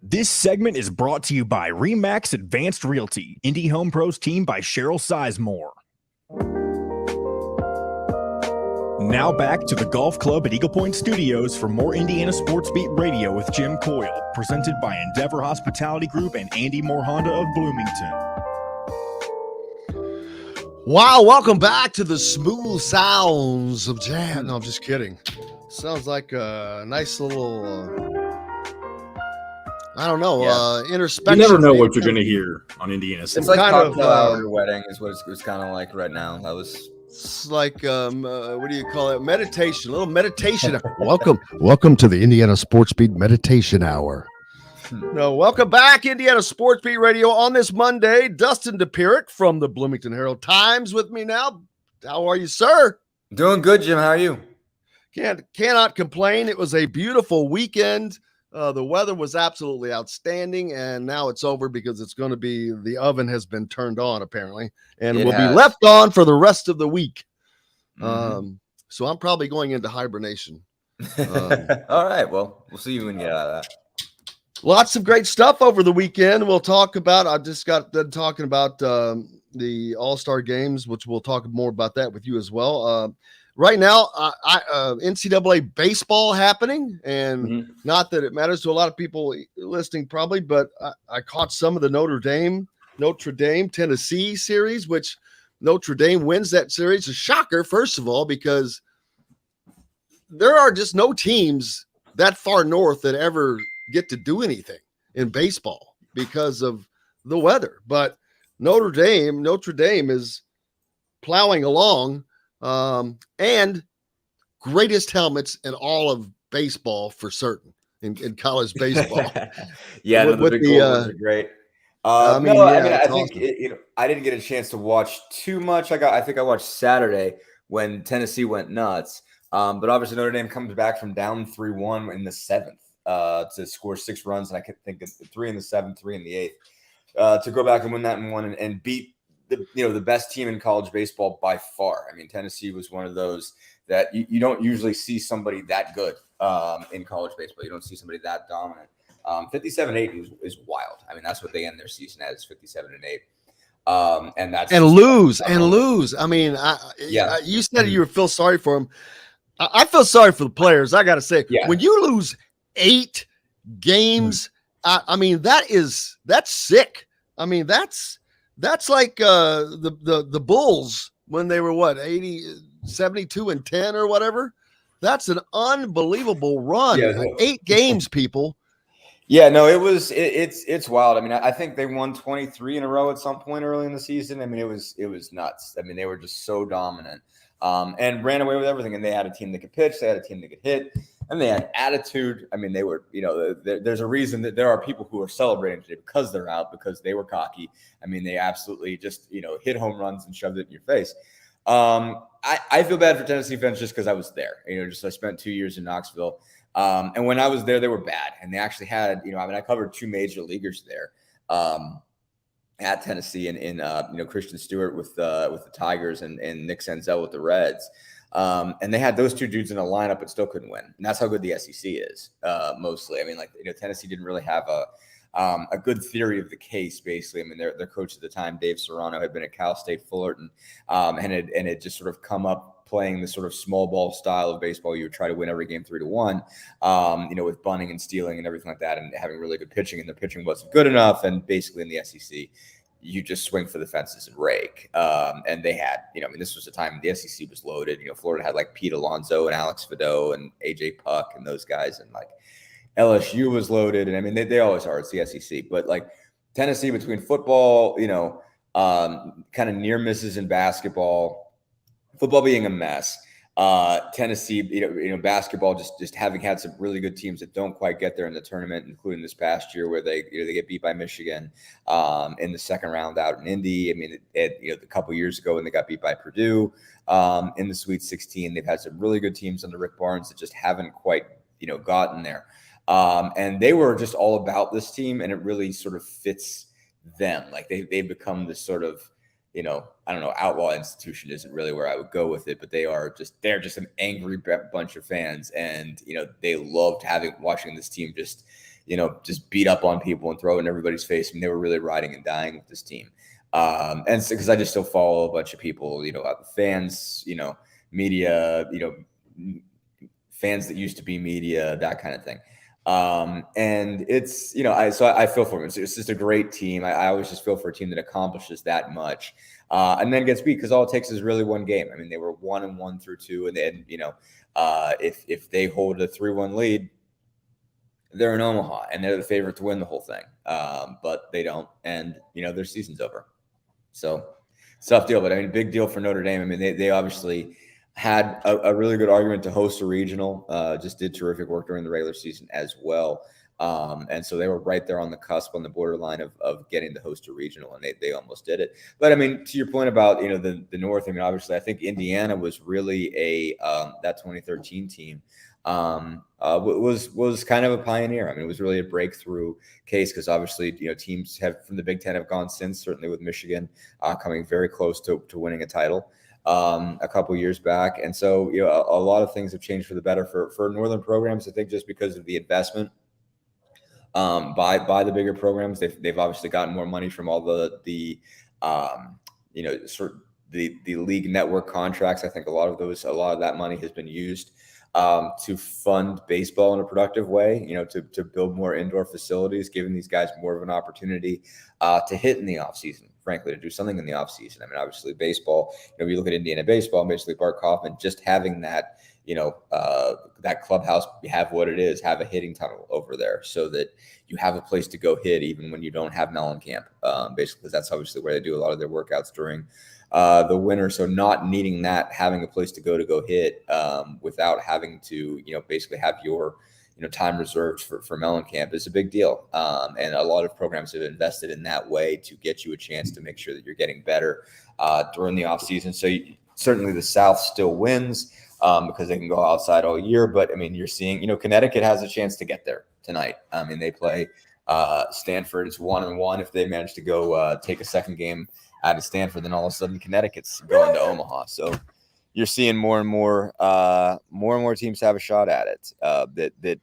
This segment is brought to you by Remax Advanced Realty, Indie Home Pros team by Cheryl Sizemore. Now back to the Golf Club at Eagle Point Studios for more Indiana Sports Beat Radio with Jim Coyle, presented by Endeavor Hospitality Group and Andy Moore Honda of Bloomington. Wow, welcome back to the smooth sounds of jazz. No, I'm just kidding. Sounds like a nice little, I don't know, You introspection. never know what you're going to hear on Indiana It's Sports. like kind of, cocktail hour at a wedding is what it's kind of like right now. It's like, what do you call it? Meditation, a little meditation. welcome to the Indiana Sports Beat Meditation Hour. No, welcome back, Indiana Sports Beat Radio on this Monday. Dustin Dopirak from the Bloomington Herald Times with me now. How are you, sir? Doing good, Jim. How are you? Cannot complain. It was a beautiful weekend. The weather was absolutely outstanding, and now it's over because it's going to be the oven has been turned on apparently, and will be left on for the rest of the week. So I'm probably going into hibernation. All right. Well, we'll see you when you get out of that. Lots of great stuff over the weekend. We'll talk about. I just got done talking about the All-Star games, which we'll talk more about that with you as well. Right now, NCAA baseball happening, and not that it matters to a lot of people listening, probably, but I caught some of the Notre Dame Tennessee series, which Notre Dame wins that series. A shocker, first of all, because there are just no teams that far north that ever get to do anything in baseball because of the weather. But Notre Dame is plowing along, and greatest helmets in all of baseball for certain in college baseball. Yeah, the big goals are great. I think awesome. I didn't get a chance to watch too much. I think I watched Saturday when Tennessee went nuts. But obviously Notre Dame comes back from down 3-1 in the seventh to score 6 runs, and I could think of 3 in the seventh, 3 in the eighth, to go back and win that in one and beat the best team in college baseball by far. I mean, Tennessee was one of those that you don't usually see somebody that good in college baseball. You don't see somebody that dominant. 57-8 is wild. I mean, that's what they end their season as, 57-8. And lose. I mean, you said you feel sorry for them. I feel sorry for the players. I got to say, when you lose 8 games, I mean, that's sick. I mean, that's like the Bulls when they were 72-10 or whatever. That's an unbelievable run. 8 games, people. Yeah, no, it's wild. I mean, I think they won 23 in a row at some point early in the season. I mean, it was nuts. I mean, they were just so dominant, and ran away with everything. And they had a team that could pitch, they had a team that could hit, and they had attitude. I mean, they were, there's a reason that there are people who are celebrating today because they're out, because they were cocky. I mean, they absolutely just, hit home runs and shoved it in your face. I feel bad for Tennessee fans just because I was there. I spent 2 years in Knoxville. And when I was there, they were bad. And they actually had, I covered 2 major leaguers there at Tennessee and Christian Stewart with the Tigers and Nick Senzel with the Reds. And they had those 2 dudes in a lineup but still couldn't win. And that's how good the SEC is, mostly. I mean, Tennessee didn't really have a good theory of the case, basically. I mean, their coach at the time, Dave Serrano, had been at Cal State Fullerton, and had just sort of come up playing this sort of small ball style of baseball. You would try to win every game 3-1, with bunting and stealing and everything like that, and having really good pitching, and the pitching wasn't good enough. And basically in the SEC, you just swing for the fences and rake. And they had, this was a time the SEC was loaded. Florida had like Pete Alonso and Alex Fadeau and AJ Puck and those guys, and like LSU was loaded. And I mean, they always are. It's the SEC, but like Tennessee, between football, kind of near misses in basketball, football being a mess, Tennessee, basketball just having had some really good teams that don't quite get there in the tournament, including this past year where they get beat by Michigan in the second round out in Indy. I mean, a couple years ago when they got beat by Purdue in the Sweet 16, they've had some really good teams under Rick Barnes that just haven't quite gotten there. And they were just all about this team, and it really sort of fits them. Like they've become this sort of, I don't know, outlaw institution isn't really where I would go with it, but they're just an angry bunch of fans. And, they loved watching this team just beat up on people and throw it in everybody's face. I mean, they were really riding and dying with this team. And so, cause I just still follow a bunch of people, fans, media, fans that used to be media, that kind of thing. And it's, I feel for them. It's just a great team. I always just feel for a team that accomplishes that much, and then gets beat because all it takes is really one game. I mean, they were 1-1 through 2, and then, if they hold a 3-1 lead, they're in Omaha and they're the favorite to win the whole thing. But they don't, and their season's over. So it's a tough deal, but I mean, big deal for Notre Dame. I mean, they obviously had a really good argument to host a regional, just did terrific work during the regular season as well. And so they were right there on the cusp, on the borderline of getting to host a regional, and they almost did it. But I mean, to your point about, the North, I mean, obviously I think Indiana was really that 2013 team was kind of a pioneer. I mean, it was really a breakthrough case because obviously, teams from the Big Ten have gone since, certainly with Michigan coming very close to winning a title a couple years back. And so, a lot of things have changed for the better for Northern programs, I think, just because of the investment by the bigger programs. They've obviously gotten more money from all the league network contracts. I think a lot of that money has been used to fund baseball in a productive way, to build more indoor facilities, giving these guys more of an opportunity to hit in the offseason, frankly, to do something in the offseason. I mean, obviously baseball, if you look at Indiana baseball, basically Bart Kaufman, just having that, that clubhouse, have what it is, have a hitting tunnel over there so that you have a place to go hit even when you don't have Mellon Camp, basically, because that's obviously where they do a lot of their workouts during the winter. So not needing that, having a place to go hit without having to, basically have your, time reserved for Mellon Camp is a big deal. And a lot of programs have invested in that way to get you a chance to make sure that you're getting better during the off season. So certainly the South still wins because they can go outside all year. But I mean, you're seeing, Connecticut has a chance to get there tonight. I mean, they play Stanford. It's 1-1. If they manage to go take a second game out of Stanford, then all of a sudden Connecticut's going to Omaha. So you're seeing more and more teams have a shot at it that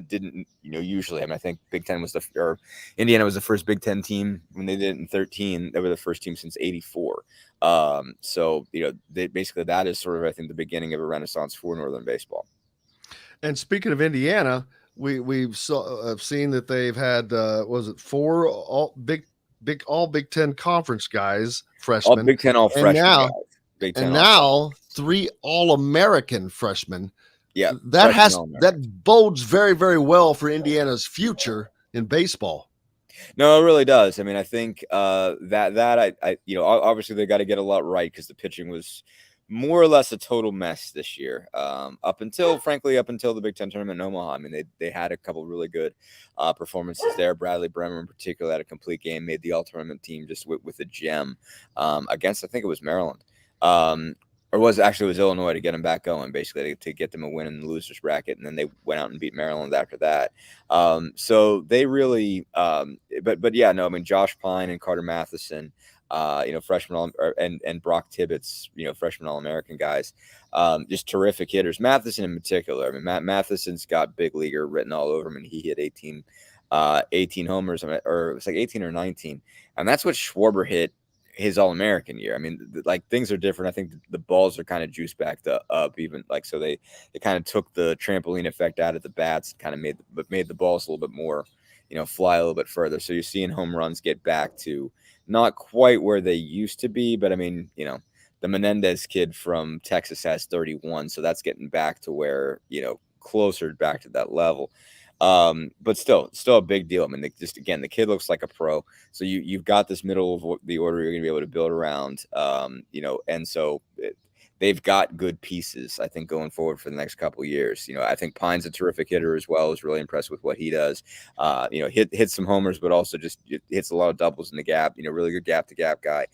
didn't, usually. I mean, I think Big Ten Indiana was the first Big Ten team when they did it in 2013. They were the first team since '84. So basically that is sort of, I think, the beginning of a renaissance for Northern baseball. And speaking of Indiana, we've seen that they've had 4 all Big Ten conference guys, freshmen, all Big Ten, all freshmen guys. Big Ten, and now 3 All-American freshmen. Yeah, that bodes very, very well for Indiana's future in baseball. No, it really does. I mean, I think that obviously they got to get a lot right because the pitching was more or less a total mess this year. Up until the Big Ten tournament in Omaha. I mean, they had a couple really good performances there. Bradley Bremer in particular had a complete game, made the all-tournament team just with a gem against, I think it was Maryland. Or was Illinois to get them back going, basically to get them a win in the losers bracket, and then they went out and beat Maryland after that. So they really, but yeah, no, I mean, Josh Pine and Carter Matheson, freshman and Brock Tibbetts, freshman All-American guys, just terrific hitters. Matheson in particular, I mean, Matheson's got big leaguer written all over him, and he hit 18 homers, or it was like 18 or 19, and that's what Schwarber hit his All-American year. I mean, things are different. I think the balls are kind of juiced back up even, so they kind of took the trampoline effect out of the bats, kind of made the balls a little bit more, fly a little bit further. So you're seeing home runs get back to not quite where they used to be, but I mean, the Menendez kid from Texas has 31, so that's getting back to where, closer back to that level. But still a big deal. I mean, the kid looks like a pro. So you've got this middle of the order you're going to be able to build around, and so they've got good pieces, I think, going forward for the next couple of years. I think Pine's a terrific hitter as well. I was really impressed with what he does. Hits some homers, but also just hits a lot of doubles in the gap. Really good gap to gap guy.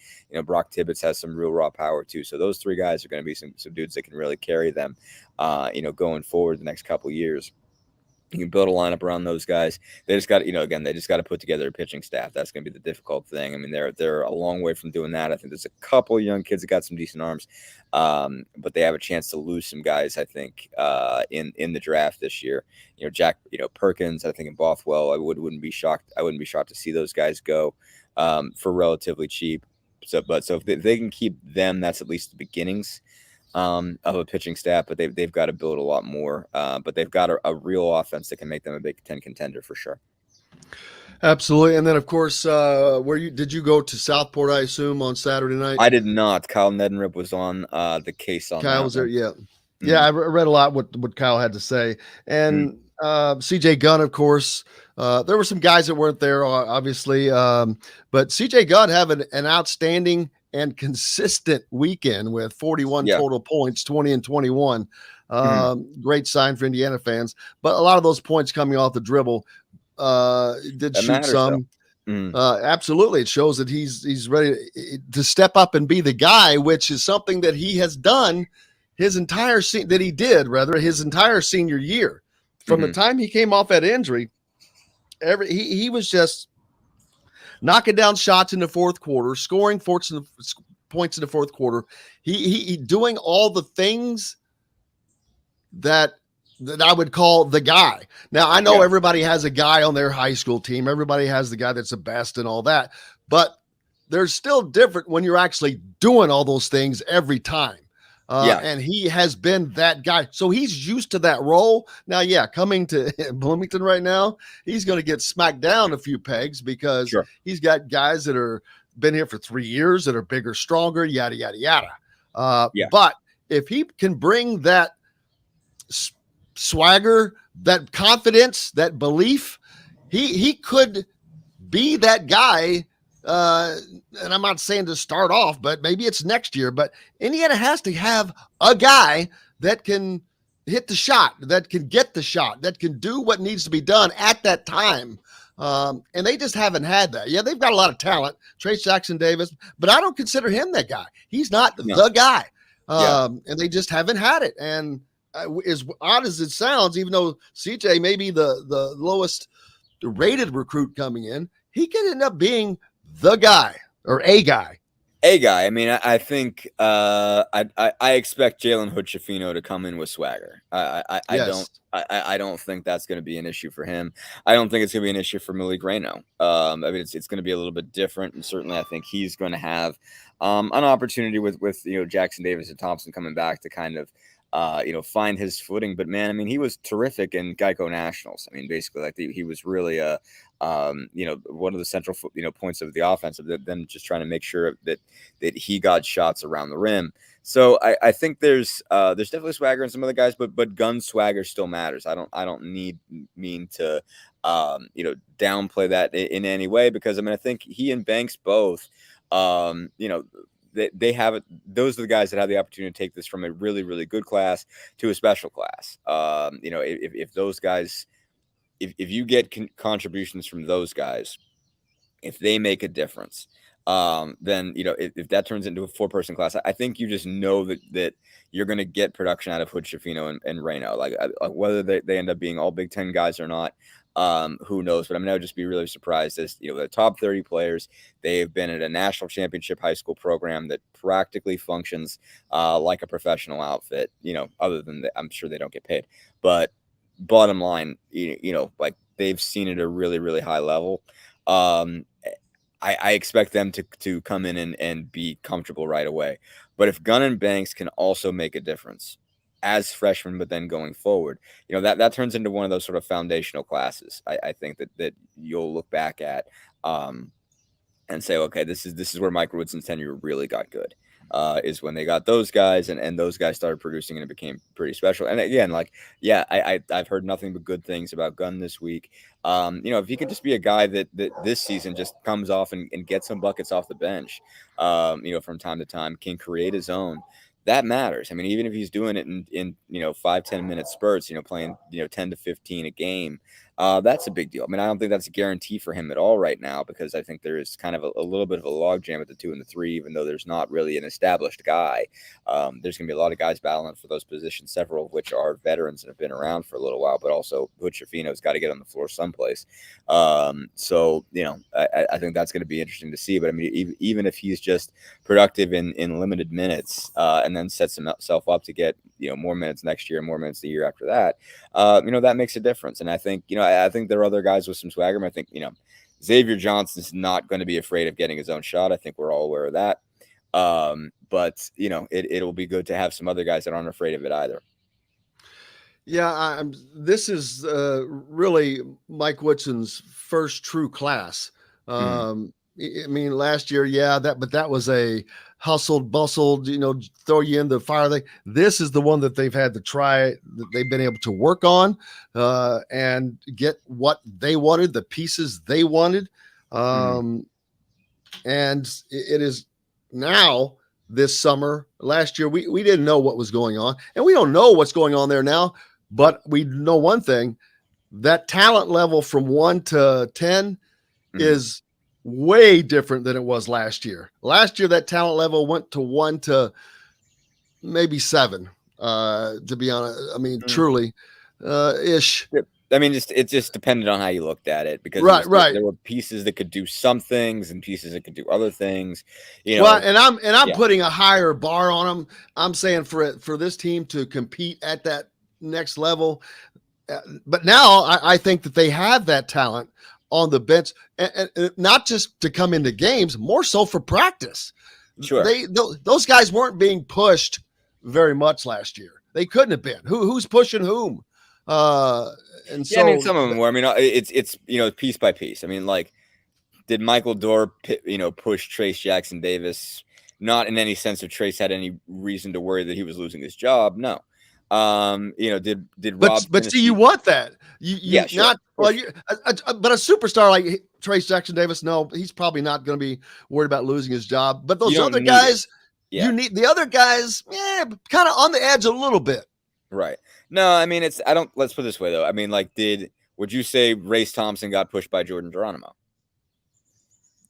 Brock Tibbetts has some real raw power too. So those three guys are going to be some dudes that can really carry them, going forward the next couple of years. You can build a lineup around those guys. They just got, they just got to put together a pitching staff. That's going to be the difficult thing. I mean, they're a long way from doing that. I think there's a couple of young kids that got some decent arms, but they have a chance to lose some guys, I think, in the draft this year. Jack, Perkins, I think, in Bothwell. I wouldn't be shocked. I wouldn't be shocked to see those guys go for relatively cheap. So if they can keep them, that's at least the beginnings of a pitching staff, but they've got to build a lot more. But they've got a real offense that can make them a Big Ten contender for sure. Absolutely. And then, of course, did you go to Southport, I assume, on Saturday night? I did not. Kyle Nedenrip was on the case on Kyle was there, one. yeah. Mm-hmm. Yeah, I read a lot what Kyle had to say. And CJ Gunn, of course, there were some guys that weren't there, obviously. But CJ Gunn having an outstanding and consistent weekend with 41 total points, 20 and 21. Great sign for Indiana fans. But a lot of those points coming off the dribble. Did that shoot some. Absolutely. It shows that he's ready to step up and be the guy, which is something that he has done his entire senior year. From the time he came off that injury, he was just knocking down shots in the fourth quarter, scoring points in the fourth quarter. He doing all the things that I would call the guy. Now, I know everybody has a guy on their high school team. Everybody has the guy that's the best and all that. But there's still different when you're actually doing all those things every time. And he has been that guy. So he's used to that role. Now, coming to Bloomington right now, he's going to get smacked down a few pegs because he's got guys that are been here for 3 years that are bigger, stronger, yada, yada, yada. But if he can bring that swagger, that confidence, that belief, he could be that guy. And I'm not saying to start off, but maybe it's next year. But Indiana has to have a guy that can hit the shot, that can get the shot, that can do what needs to be done at that time. And they just haven't had that. Yeah, they've got a lot of talent, Trace Jackson Davis, but I don't consider him that guy. He's not the guy. And they just haven't had it. And as odd as it sounds, even though CJ may be the lowest rated recruit coming in, he could end up being the guy or a guy. I mean, I think I expect Jalen Hood-Schifino to come in with swagger. I don't think that's going to be an issue for him. I don't think it's going to be an issue for Malik Reno. I mean, it's going to be a little bit different, and certainly I think he's going to have an opportunity with Jackson Davis and Thompson coming back to kind of find his footing. But man, I mean, he was terrific in Geico Nationals. I mean, basically, like he was really one of the central points of the offense, of them just trying to make sure that he got shots around the rim. So I think there's definitely swagger in some of the guys, but gun swagger still matters. I don't mean to downplay that in any way, because I mean, I think he and Banks both they have it. Those are the guys that have the opportunity to take this from a really, really good class to a special class. If those guys, if you get contributions from those guys, if they make a difference, then if that turns into a 4-person class, I think you just know that you're going to get production out of Hood-Schifino and Reno. Like whether they end up being all Big Ten guys or not, who knows? But I mean, I would just be really surprised as the top 30 players. They have been at a national championship high school program that practically functions like a professional outfit. Other than that, I'm sure they don't get paid. But bottom line, like they've seen it at a really, really high level. I expect them to come in and be comfortable right away. But if Gunn and Banks can also make a difference as freshmen, but then going forward, that turns into one of those sort of foundational classes. I think that you'll look back at and say, okay, this is where Mike Woodson's tenure really got good. Is when they got those guys and those guys started producing and it became pretty special. And again, I've heard nothing but good things about Gunn this week. If he could just be a guy that this season just comes off and gets some buckets off the bench, from time to time, can create his own, that matters. I mean, even if he's doing it in 5-10 minute spurts, playing 10 to 15 a game, that's a big deal. I mean, I don't think that's a guarantee for him at all right now, because I think there is kind of a little bit of a logjam at the 2 and the 3, even though there's not really an established guy. There's going to be a lot of guys battling for those positions, several of which are veterans and have been around for a little while, but also Butch Rufino's got to get on the floor someplace. So I think that's going to be interesting to see. But I mean, even if he's just productive in limited minutes, and then sets himself up to get more minutes next year and more minutes the year after that, that makes a difference. And I think I think there are other guys with some swagger. I think Xavier Johnson's not going to be afraid of getting his own shot. I think we're all aware of that. But it'll be good to have some other guys that aren't afraid of it either. Yeah, this is really Mike Woodson's first true class. I mean, last year, but that was a hustled, bustled, throw you in the fire thing. This is the one that they've had to try, that they've been able to work on and get what they wanted, the pieces they wanted. And it is now this summer. Last year, we didn't know what was going on, and we don't know what's going on there now, but we know one thing: that talent level from 1 to 10 is way different than it was last year. Last year, that talent level went to 1 to maybe 7, to be honest. I mean, truly, ish. I mean, it just depended on how you looked at it, because there were pieces that could do some things and pieces that could do other things. Well, and I'm putting a higher bar on them. I'm saying for this team to compete at that next level. But now I think that they have that talent on the bench, and not just to come into games, more so for practice. Sure. Those guys weren't being pushed very much last year. They couldn't have been. Who's pushing whom? And so, I mean, some of them were. I mean, it's piece by piece. I mean, like, did Michael Dorr push Trace Jackson Davis? Not in any sense of Trace had any reason to worry that he was losing his job. No. Did Rob? But see, you want that. Sure. Not well. But a superstar like Trace Jackson Davis, no, he's probably not going to be worried about losing his job. But those other guys, you need the other guys, kind of on the edge a little bit. Right. No, I mean, let's put it this way though. I mean, like, would you say Race Thompson got pushed by Jordan Geronimo?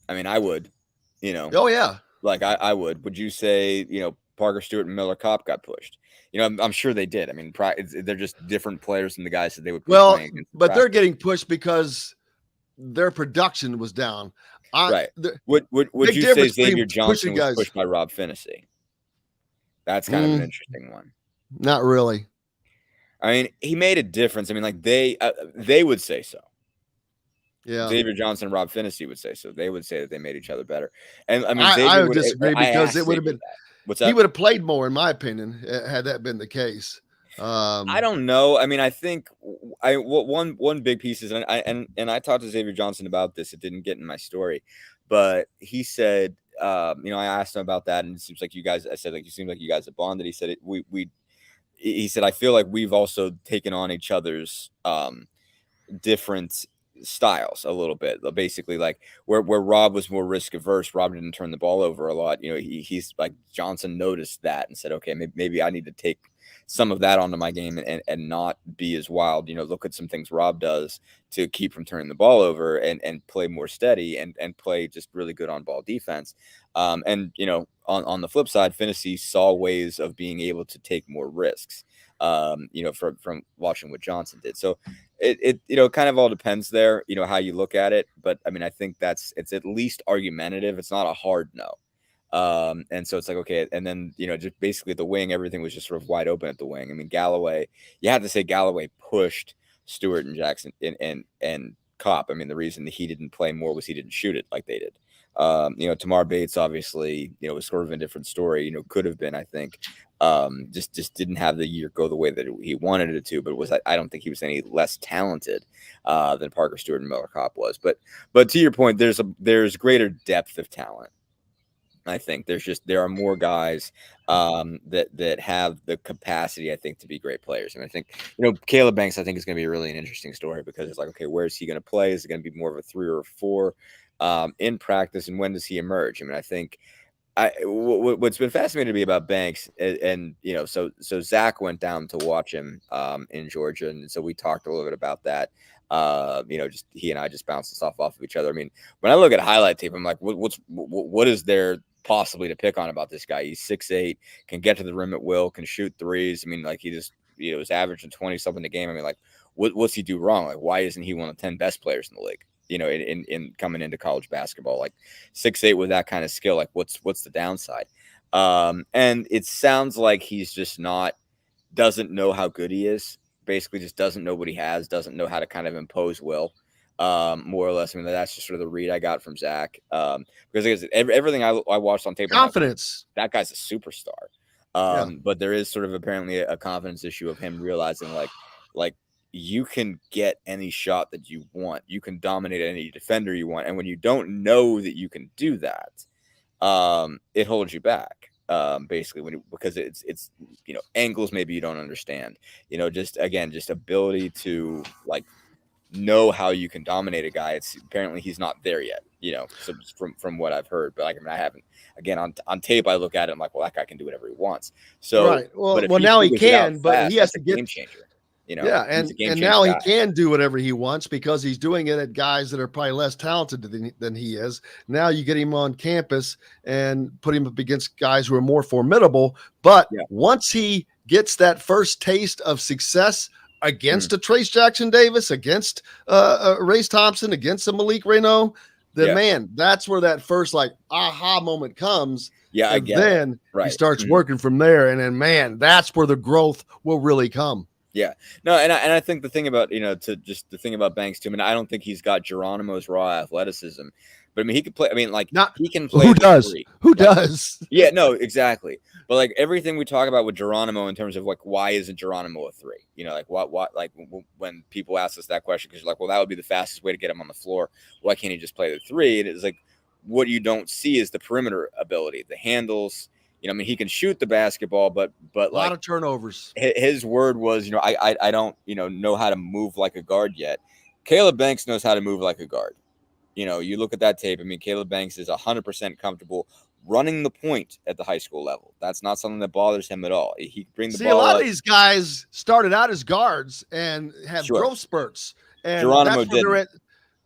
I mean, I would. Oh yeah. Like I would. Would you say Parker Stewart and Miller Kopp got pushed? I'm sure they did. I mean, they're just different players than the guys that they would. But they're getting pushed because their production was down. Right. Would you say Xavier Johnson was pushed by Rob Finney? That's kind of an interesting one. Not really. I mean, he made a difference. I mean, like they would say so. Yeah. Xavier Johnson and Rob Finney would say so. They would say that they made each other better. And I mean, I would disagree, because it would have been. What's that? He would have played more, in my opinion, had that been the case. I don't know. I mean, I think one big piece is, and I talked to Xavier Johnson about this. It didn't get in my story, but he said, I asked him about that, and it seems like you guys. I said, like, you seem like you guys have bonded. He said he said, I feel like we've also taken on each other's different styles a little bit. Basically, like where Rob was more risk averse, Rob didn't turn the ball over a lot. He's like, Johnson noticed that and said, okay, maybe I need to take some of that onto my game and not be as wild. Look at some things Rob does to keep from turning the ball over and play more steady and play just really good on ball defense. On the flip side, Finney saw ways of being able to take more risks, from watching what Johnson did. So it kind of all depends there, how you look at it. But I mean, I think it's at least argumentative. It's not a hard no. And so it's like, okay. And then, just basically the wing, everything was just sort of wide open at the wing. I mean, Galloway, you have to say Galloway pushed Stewart and Jackson and Kopp. I mean, the reason that he didn't play more was he didn't shoot it like they did. Tamar Bates, obviously, was sort of a different story, could have been, I think, just didn't have the year go the way that he wanted it to, but I don't think he was any less talented, than Parker Stewart and Miller Kopp was. But to your point, there's greater depth of talent. I think there are more guys that have the capacity, I think, to be great players. And I think, Caleb Banks, I think, is going to be really an interesting story, because it's like, okay, where is he going to play? Is it going to be more of a 3 or a 4 in practice? And when does he emerge? I mean, I think What's been fascinating to me about Banks, and so Zach went down to watch him in Georgia, and so we talked a little bit about that. Just he and I just bounced stuff off of each other. I mean, when I look at highlight tape, I'm like, what is there possibly to pick on about this guy? He's 6'8", can get to the rim at will, can shoot threes. I mean, like he just is averaging 20 something a game. I mean, like what's he do wrong? Like why isn't he one of the 10 best players in the league? In coming into college basketball, like 6'8" with that kind of skill, like what's the downside? And it sounds like he's just doesn't know how good he is. Basically, just doesn't know what he has, doesn't know how to kind of impose will, more or less. I mean, that's just sort of the read I got from Zach. Because everything I watched on tape, confidence. That guy's a superstar. But there is sort of apparently a confidence issue of him realizing like you can get any shot that you want. You can dominate any defender you want. And when you don't know that you can do that, it holds you back. Basically because it's angles maybe you don't understand. Just ability to like know how you can dominate a guy. It's apparently he's not there yet. So from what I've heard, but I haven't. Again, on tape, I look at it. I'm like, well, that guy can do whatever he wants. So right. Well, now he can, but he has to get game changer. And now he can do whatever he wants because he's doing it at guys that are probably less talented than he is. Now you get him on campus and put him up against guys who are more formidable. But once he gets that first taste of success against a Trace Jackson Davis, against Race Thompson, against a Malik Renault, then man, that's where that first like aha moment comes. Yeah, and then he starts working from there, and then man, that's where the growth will really come. Yeah, no, and I think the thing about the thing about Banks too. I mean, I don't think he's got Geronimo's raw athleticism, but I mean, he could play. I mean, like he can play. Who does? Who does? Yeah, no, exactly. But like everything we talk about with Geronimo in terms of like why isn't Geronimo a 3? Like what like when people ask us that question because you're like, well, that would be the fastest way to get him on the floor. Why can't he just play the 3? And it's like what you don't see is the perimeter ability, the handles. I mean, he can shoot the basketball, but a lot of turnovers. His word was, I don't, know how to move like a guard yet. Caleb Banks knows how to move like a guard. You look at that tape. I mean, Caleb Banks is 100% comfortable running the point at the high school level. That's not something that bothers him at all. He can bring the ball. A lot of these guys started out as guards and have growth spurts, and Geronimo didn't.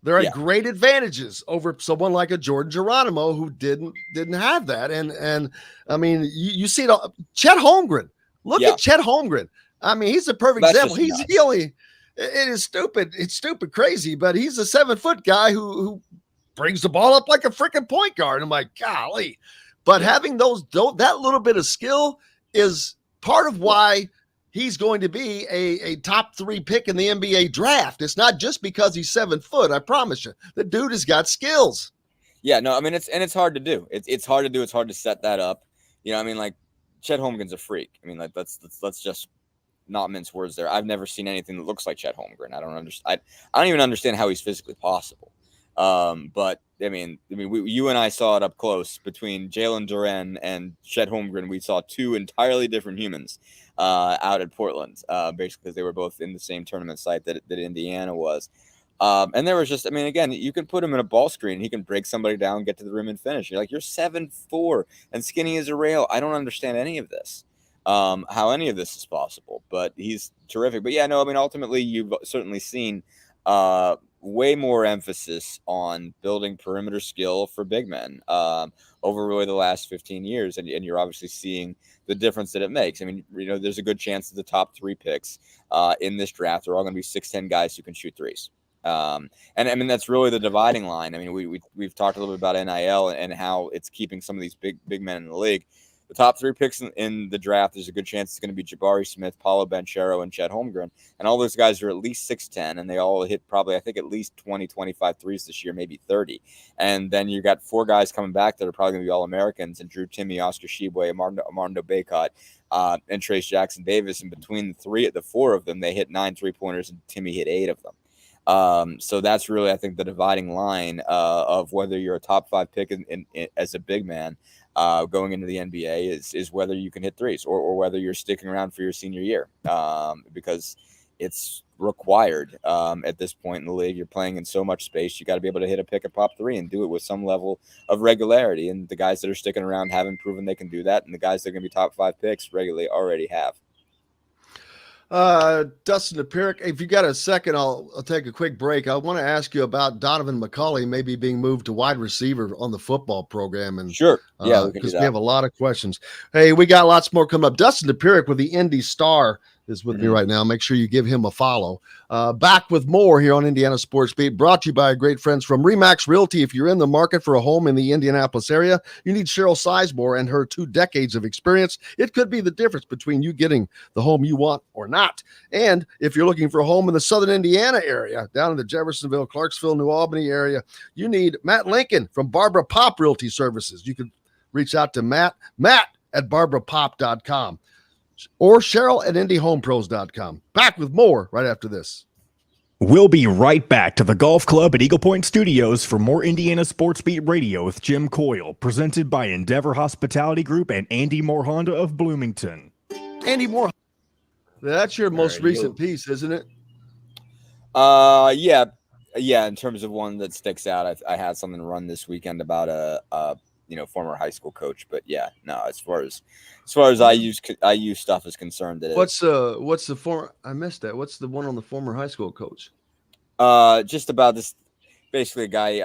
They're at great advantages over someone like a Jordan Geronimo who didn't have that. And I mean, you see it all. Chet Holmgren. Look at Chet Holmgren. I mean, he's a perfect example. It is stupid. It's stupid crazy, but he's a 7-foot guy who brings the ball up like a freaking point guard. I'm like, golly. But having that little bit of skill is part of why he's going to be a top 3 pick in the NBA draft. It's not just because he's 7 foot. I promise you, the dude has got skills. Yeah, no, I mean, it's hard to do. It's hard to do. It's hard to set that up. I mean, like Chet Holmgren's a freak. I mean, like let's just not mince words there. I've never seen anything that looks like Chet Holmgren. I don't understand. I don't even understand how he's physically possible. But I mean, you and I saw it up close between Jalen Duren and Chet Holmgren. We saw 2 entirely different humans out at Portland, basically because they were both in the same tournament site that Indiana was. And there was just, I mean, again, you can put him in a ball screen. He can break somebody down, get to the rim and finish. You're like, you're 7'4" and skinny as a rail. I don't understand any of this, how any of this is possible, but he's terrific. But yeah, no, I mean, ultimately you've certainly seen way more emphasis on building perimeter skill for big men over really the last 15 years. And you're obviously seeing the difference that it makes. I mean, there's a good chance that the top 3 picks in this draft are all going to be 6'10" guys who can shoot threes. And I mean, that's really the dividing line. I mean, we've talked a little bit about NIL and how it's keeping some of these big men in the league. The top 3 picks in the draft, there's a good chance it's going to be Jabari Smith, Paulo Banchero, and Chet Holmgren. And all those guys are at least 6'10", and they all hit probably, I think, at least 20, 25 threes this year, maybe 30. And then you got 4 guys coming back that are probably going to be All-Americans, and Drew Timme, Oscar Tshiebwe, Armando Bacot, and Trace Jackson Davis. And between the 4 of them, they hit 9 3-pointers, and Timme hit 8 of them. So that's really, I think, the dividing line of whether you're a top 5 pick as a big man going into the NBA is whether you can hit threes or whether you're sticking around for your senior year. Because it's required at this point in the league. You're playing in so much space. You got to be able to hit a pick and pop three and do it with some level of regularity. And the guys that are sticking around haven't proven they can do that. And the guys that are going to be top 5 picks regularly already have. Dustin Dopirak, if you got a second, I'll take a quick break. I want to ask you about Donovan McCulley maybe being moved to wide receiver on the football program. And sure. Yeah, because we have a lot of questions. Hey, we got lots more coming up. Dustin Dopirak with the Indy Star is with me right now. Make sure you give him a follow. Back with more here on Indiana Sports Beat, brought to you by our great friends from Remax Realty. If you're in the market for a home in the Indianapolis area, you need Cheryl Sizemore and her 2 decades of experience. It could be the difference between you getting the home you want or not. And if you're looking for a home in the southern Indiana area, down in the Jeffersonville, Clarksville, New Albany area, you need Matt Lincoln from Barbara Pop Realty Services. You can reach out to Matt at barbarapop.com. or Cheryl at IndyHomePros.com. Back with more right after this. We'll be right back to the Golf Club at Eagle Point Studios for more Indiana Sports Beat Radio with Jim Coyle, presented by Endeavor Hospitality Group and Andy Moore Honda of Bloomington. Andy Moore, that's your most recent piece, isn't it? Yeah. In terms of one that sticks out, I had something to run this weekend about a former high school coach. But yeah, no, as far as IU stuff is concerned, what's the former? I missed that. What's the one on the former high school coach? Just about this. Basically, a guy,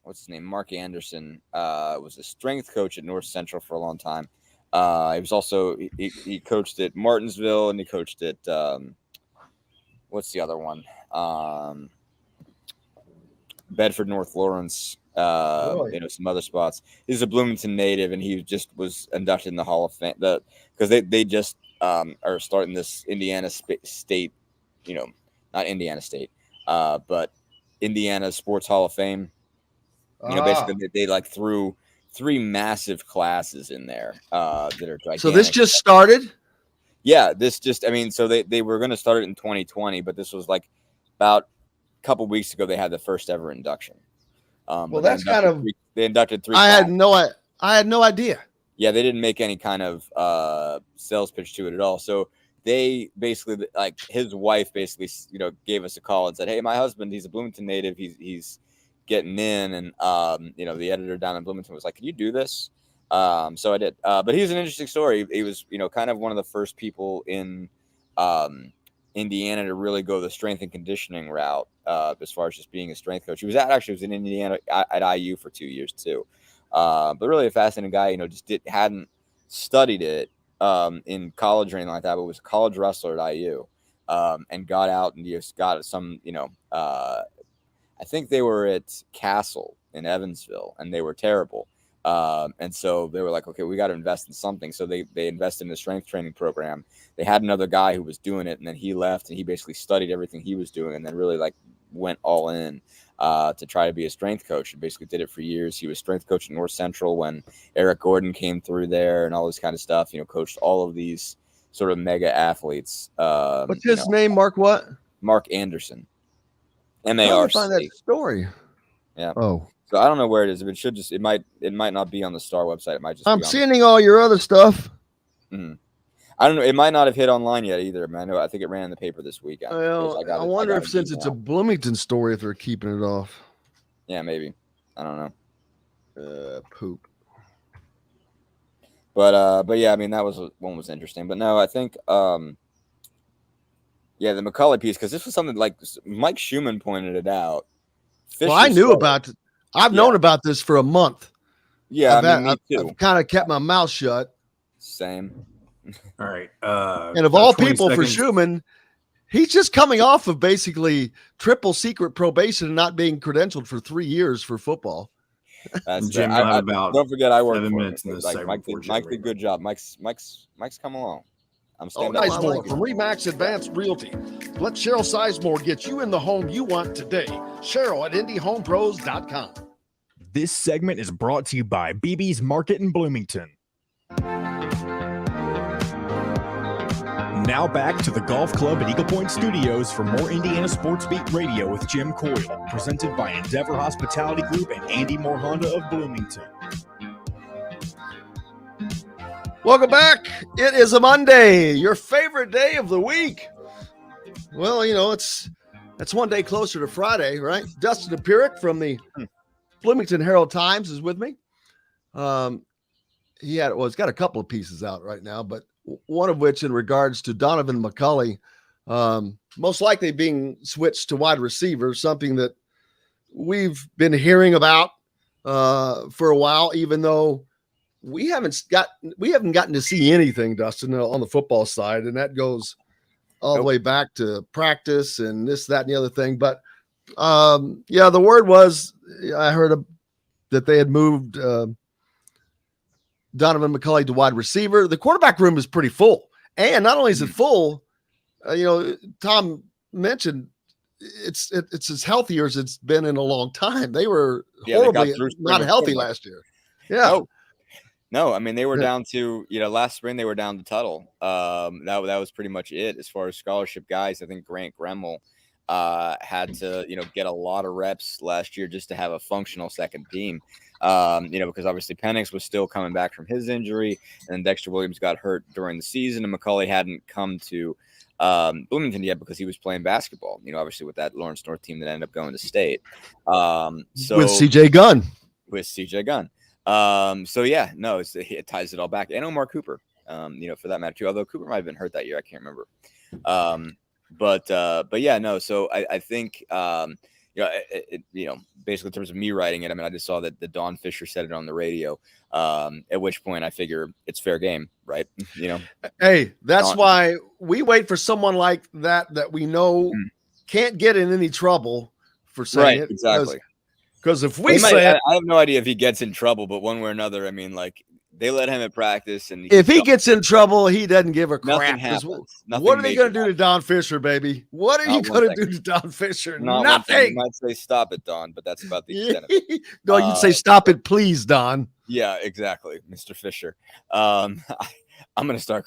what's his name? Mark Anderson, was a strength coach at North Central for a long time. He was also he coached at Martinsville, and he coached at what's the other one? Bedford North Lawrence. Some other spots. He's a Bloomington native, and he just was inducted in the Hall of Fame. Because they just are starting this Indiana State, not Indiana State, but Indiana Sports Hall of Fame. Basically they like threw 3 massive classes in there that are gigantic. So this just started? Yeah, so they were going to start it in 2020, but this was like about a couple weeks ago. They had the first ever induction. Well, that's kind of they inducted 3. I had no idea. Yeah, they didn't make any kind of sales pitch to it at all. So they basically, like, his wife basically, gave us a call and said, "Hey, my husband, he's a Bloomington native. He's getting in," and the editor down in Bloomington was like, "Can you do this?" So I did. But he's an interesting story. He was, kind of one of the first people in Indiana to really go the strength and conditioning route as far as just being a strength coach. He was in Indiana at IU for 2 years too. But really a fascinating guy, hadn't studied it in college or anything like that, but was a college wrestler at IU and got out and just got some, I think they were at Castle in Evansville and they were terrible. And so they were like, okay, we got to invest in something. So they invested in a strength training program. They had another guy who was doing it, and then he left and he basically studied everything he was doing and then really went all in to try to be a strength coach and basically did it for years. He was strength coach at North Central when Eric Gordon came through there and all this kind of stuff, coached all of these sort of mega athletes. What's his name? Mark what? Mark Anderson. M-A-R-C. Find that story. Yeah. Oh. So I don't know where it is. It might not be on the Star website. It might just. I'm seeing all your other stuff. Mm-hmm. I don't know. It might not have hit online yet either. I think it ran in the paper this weekend. Well, I wonder if since it's a Bloomington story, if they're keeping it off. Yeah, maybe. I don't know. Poop. But yeah, that one was interesting. But no, I think the McCulley piece, because this was something like Mike Schumann pointed it out. I knew about it. I've known about this for a month. Yeah, me too. I've kind of kept my mouth shut. Same. All right. And of all people for Schumann, he's just coming off of basically triple secret probation and not being credentialed for 3 years for football. That's Jim, don't forget I work 7 minutes in this Mike did good job. Mike's come along. I'm standing up. Sizemore from Remax Advanced Realty. Let Cheryl Sizemore get you in the home you want today. Cheryl at IndyHomePros.com. This segment is brought to you by BB's Market in Bloomington. Now back to the Golf Club at Eagle Point Studios for more Indiana Sports Beat Radio with Jim Coyle, presented by Endeavor Hospitality Group and Andy Moore Honda of Bloomington. Welcome back. It is a Monday, your favorite day of the week. Well, it's one day closer to Friday, right? Dustin Dopirak from the Bloomington Herald Times is with me. He's got a couple of pieces out right now, but one of which in regards to Donovan McCulley, most likely being switched to wide receiver, something that we've been hearing about for a while, even though we haven't gotten to see anything, Dustin, on the football side, and that goes all the way back to practice and this, that, and the other thing. But the word was, I heard that they had moved Donovan McCulley to wide receiver. The quarterback room is pretty full, and not only is it full, Tom mentioned it's as healthier as it's been in a long time. They were horribly not healthy last year. Yeah. No, I mean, they were down to, last spring they were down to Tuttle. That was pretty much it as far as scholarship guys. I think Grant Gremmel had to, get a lot of reps last year just to have a functional second team. Because obviously Penix was still coming back from his injury, and Dexter Williams got hurt during the season, and McCulley hadn't come to Bloomington yet because he was playing basketball, obviously with that Lawrence North team that ended up going to state. So with CJ Gunn. It ties it all back. And Omar Cooper, for that matter too, although Cooper might have been hurt that year. I can't remember. So I think, basically in terms of me writing it, I mean, I just saw that the Don Fisher said it on the radio, at which point I figure it's fair game, right? Hey, that's why we wait for someone like that we know can't get in any trouble for saying it. Exactly. Because if we say it, I have no idea if he gets in trouble, but one way or another, I mean, like, they let him at practice, and if he gets in trouble, he doesn't give a crap. Nothing happens. What are they going to do to Don Fisher, baby? What are you going to do to Don Fisher? Nothing. You might say, "Stop it, Don," but that's about the extent of it. No, you'd say, "Stop it, please, Don." Yeah, exactly, Mr. Fisher. I'm going to start.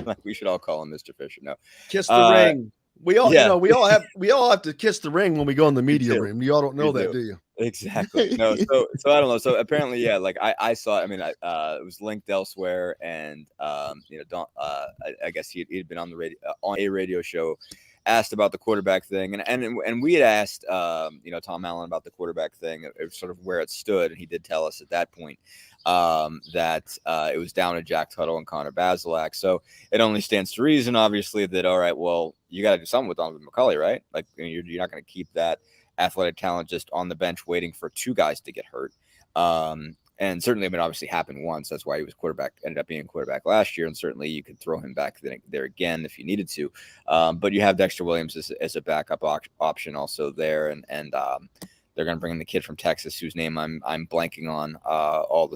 Like, we should all call him Mr. Fisher. No, kiss the ring. We all have to kiss the ring when we go in the media room. You all don't know that, do you? Exactly. No. So I don't know. So apparently, yeah. Like I saw. I mean, it was linked elsewhere, and Don. I guess he'd been on the radio on a radio show, asked about the quarterback thing, and we had asked Tom Allen about the quarterback thing, sort of where it stood, and he did tell us at that point that it was down to Jack Tuttle and Connor Bazelak. So it only stands to reason, obviously, that all right, well, you got to do something with Donovan McCulley, right? Like, you're not going to keep that athletic talent just on the bench waiting for two guys to get hurt. And certainly, I mean, obviously happened once. That's why he was ended up being quarterback last year. And certainly you could throw him back there again if you needed to. But you have Dexter Williams as a backup option also there. And they're going to bring in the kid from Texas whose name I'm blanking on all of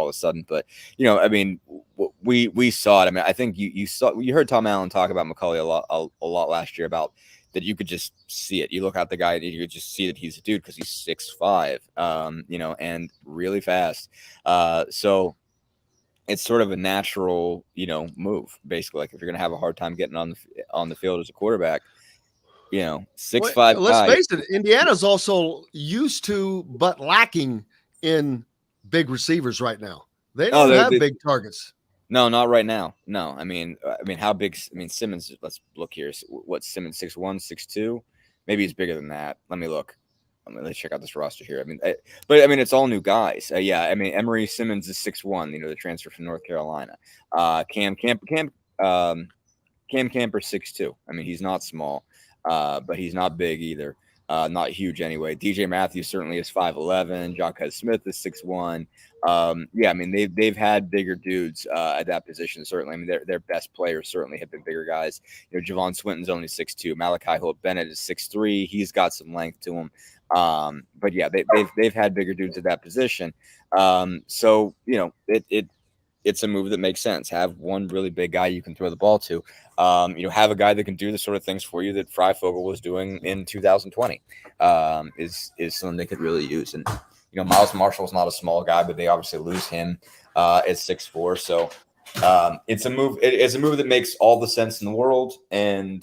a sudden. But, I mean, we saw it. I mean, I think you heard Tom Allen talk about McCulley a lot last year about that you could just see it. You look at the guy and you could just see that he's a dude because he's 6'5", and really fast. So it's sort of a natural, move, basically. Like, if you're going to have a hard time getting on the field as a quarterback, 6'5". Let's face it, Indiana's also used to but lacking in big receivers right now. They don't have big targets. No, not right now. No, I mean, how big? I mean, Simmons. Let's look here. What, Simmons? 6'1", 6'2"? Maybe he's bigger than that. Let me look. Let's check out this roster here. I mean, it's all new guys. I mean, Emery Simmons is 6'1". The transfer from North Carolina. Cam Camper 6'2". I mean, he's not small, but he's not big either. Not huge anyway. DJ Matthews certainly is 5'11". Jonkez Smith is 6'1". I mean, they've had bigger dudes at that position. Certainly, I mean, their best players certainly have been bigger guys. Javon Swinton's only 6'2". Malachi Holt Bennett is 6'3". He's got some length to him. But yeah, they've had bigger dudes at that position. So it's a move that makes sense. Have one really big guy you can throw the ball to. Have a guy that can do the sort of things for you that Freifogel was doing in 2020. Is something they could really use. And Miles Marshall's not a small guy, but they obviously lose him at 6'4". So it's a move. It's a move that makes all the sense in the world, and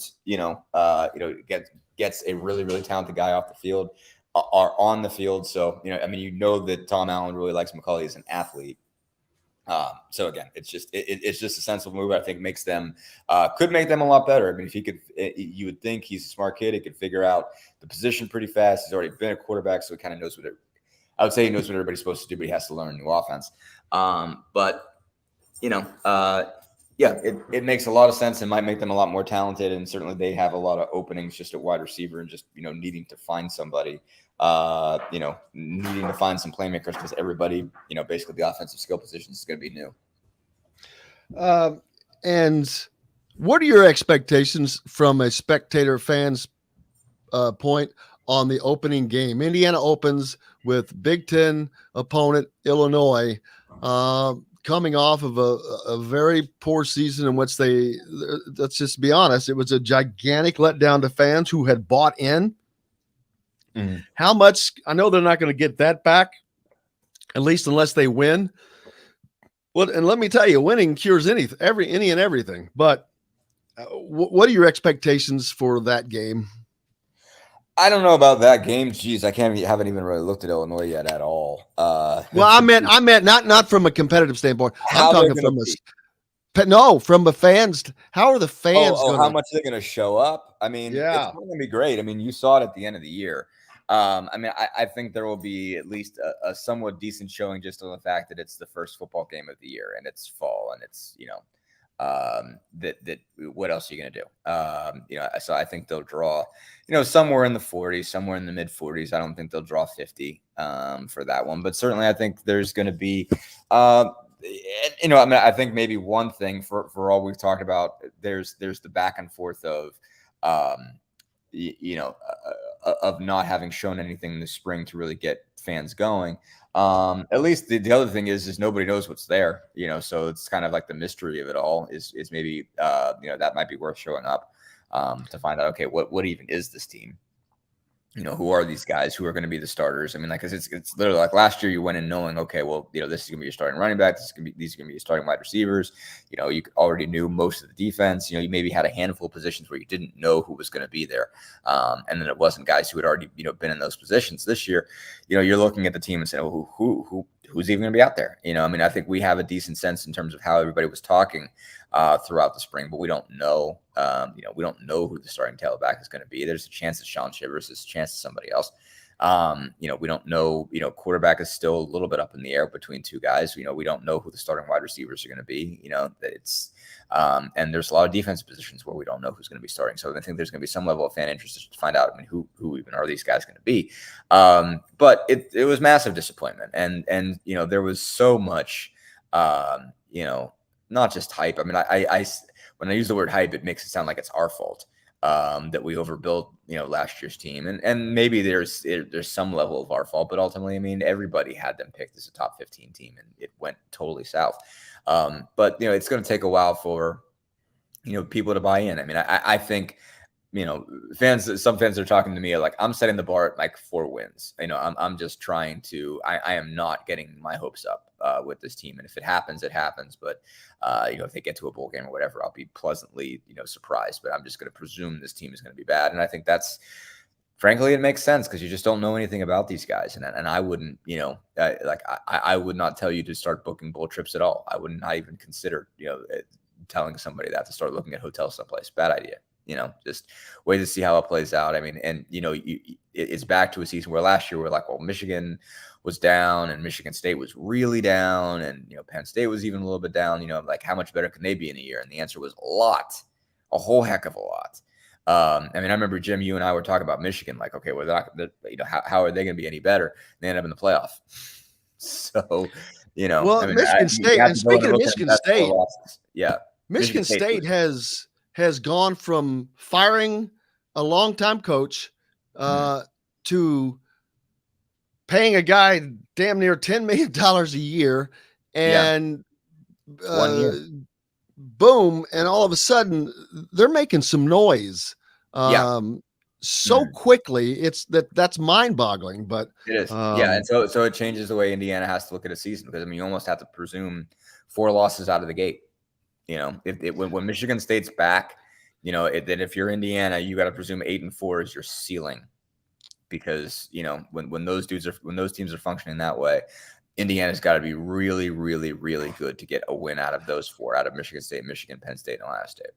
gets a really, really talented guy off the field or on the field. So that Tom Allen really likes McCulley as an athlete. So again, it's just it's just a sensible move. I think makes them could make them a lot better. I mean, if he could, you would think he's a smart kid. He could figure out the position pretty fast. He's already been a quarterback, so he kind of knows I would say he knows what everybody's supposed to do, but he has to learn a new offense. But yeah, it makes a lot of sense and might make them a lot more talented. And certainly they have a lot of openings just at wide receiver and just, needing to find somebody, needing to find some playmakers because everybody, basically the offensive skill positions is going to be new. And what are your expectations from a spectator fan's point on the opening game? Indiana opens with Big Ten opponent Illinois, coming off of a very poor season in which let's just be honest, it was a gigantic letdown to fans who had bought in. Mm-hmm. How much? I know they're not going to get that back, at least unless they win. Well, and let me tell you, winning cures any and everything. But what are your expectations for that game? I don't know about that game. Jeez, haven't even really looked at Illinois yet at all. Well, I meant not from a competitive standpoint. I'm talking from the fans. How are the fans? How much they're going to show up? I mean, yeah, it's going to be great. I mean, you saw it at the end of the year. I think there will be at least a somewhat decent showing just on the fact that it's the first football game of the year and it's fall and it's that what else are you going to do? So I think they'll draw, somewhere in the 40s, somewhere in the mid 40s. I don't think they'll draw 50 for that one, but certainly I think there's going to be, I think maybe one thing for all we've talked about, there's the back and forth of, of not having shown anything in the spring to really get fans going. At least the other thing is nobody knows what's there, so it's kind of like the mystery of it all is maybe, that might be worth showing up to find out, okay, what even is this team? Who are these guys who are going to be the starters? I mean, because it's literally like last year you went in knowing, okay, well, this is going to be your starting running back. These are going to be your starting wide receivers. You already knew most of the defense. You maybe had a handful of positions where you didn't know who was going to be there. And then it wasn't guys who had already, been in those positions. This year, you're looking at the team and saying, well, who's even going to be out there? I think we have a decent sense in terms of how everybody was talking throughout the spring, but we don't know. We don't know who the starting tailback is going to be. There's a chance that Sean Shivers, there's a chance that somebody else. We don't know. Quarterback is still a little bit up in the air between two guys. We don't know who the starting wide receivers are going to be. And there's a lot of defensive positions where we don't know who's going to be starting. So I think there's going to be some level of fan interest to find out. I mean, who even are these guys going to be? But it was massive disappointment, and there was so much, not just hype. I mean, I when I use the word hype, it makes it sound like it's our fault that we overbuilt, last year's team, and maybe there's some level of our fault, but ultimately, I mean, everybody had them picked as a top 15 team, and it went totally south. But it's going to take a while for people to buy in. I mean, I think some fans are talking to me like I'm setting the bar at like 4 wins. I'm just trying to. I am not getting my hopes up with this team, and if it happens, it happens. But if they get to a bowl game or whatever, I'll be pleasantly surprised. But I'm just going to presume this team is going to be bad, and I think that's frankly it makes sense because you just don't know anything about these guys, and I wouldn't I would not tell you to start booking bowl trips at all. I would not even consider telling somebody that to start looking at hotels someplace. Bad idea. Just wait to see how it plays out. I mean, and it's back to a season where last year we're like, well, Michigan was down and Michigan State was really down, and Penn State was even a little bit down. Like how much better can they be in a year? And the answer was a whole heck of a lot. I mean, I remember Jim, you and I were talking about Michigan, like, okay, well, how are they going to be any better? And they end up in the playoff. So, well, I mean, Michigan State. And speaking of Michigan State, yeah, Michigan State has gone from firing a longtime coach to paying a guy damn near $10 million a year, and boom, and all of a sudden they're making some noise so quickly. That's mind-boggling, but it is. And so it changes the way Indiana has to look at a season, because I mean you almost have to presume 4 losses out of the gate. When Michigan State's back, that if you're Indiana, you got to presume 8-4 is your ceiling, because when those teams are functioning that way, Indiana's got to be really, really, really good to get a win out of those 4, out of Michigan State, Michigan, Penn State, and Ohio State.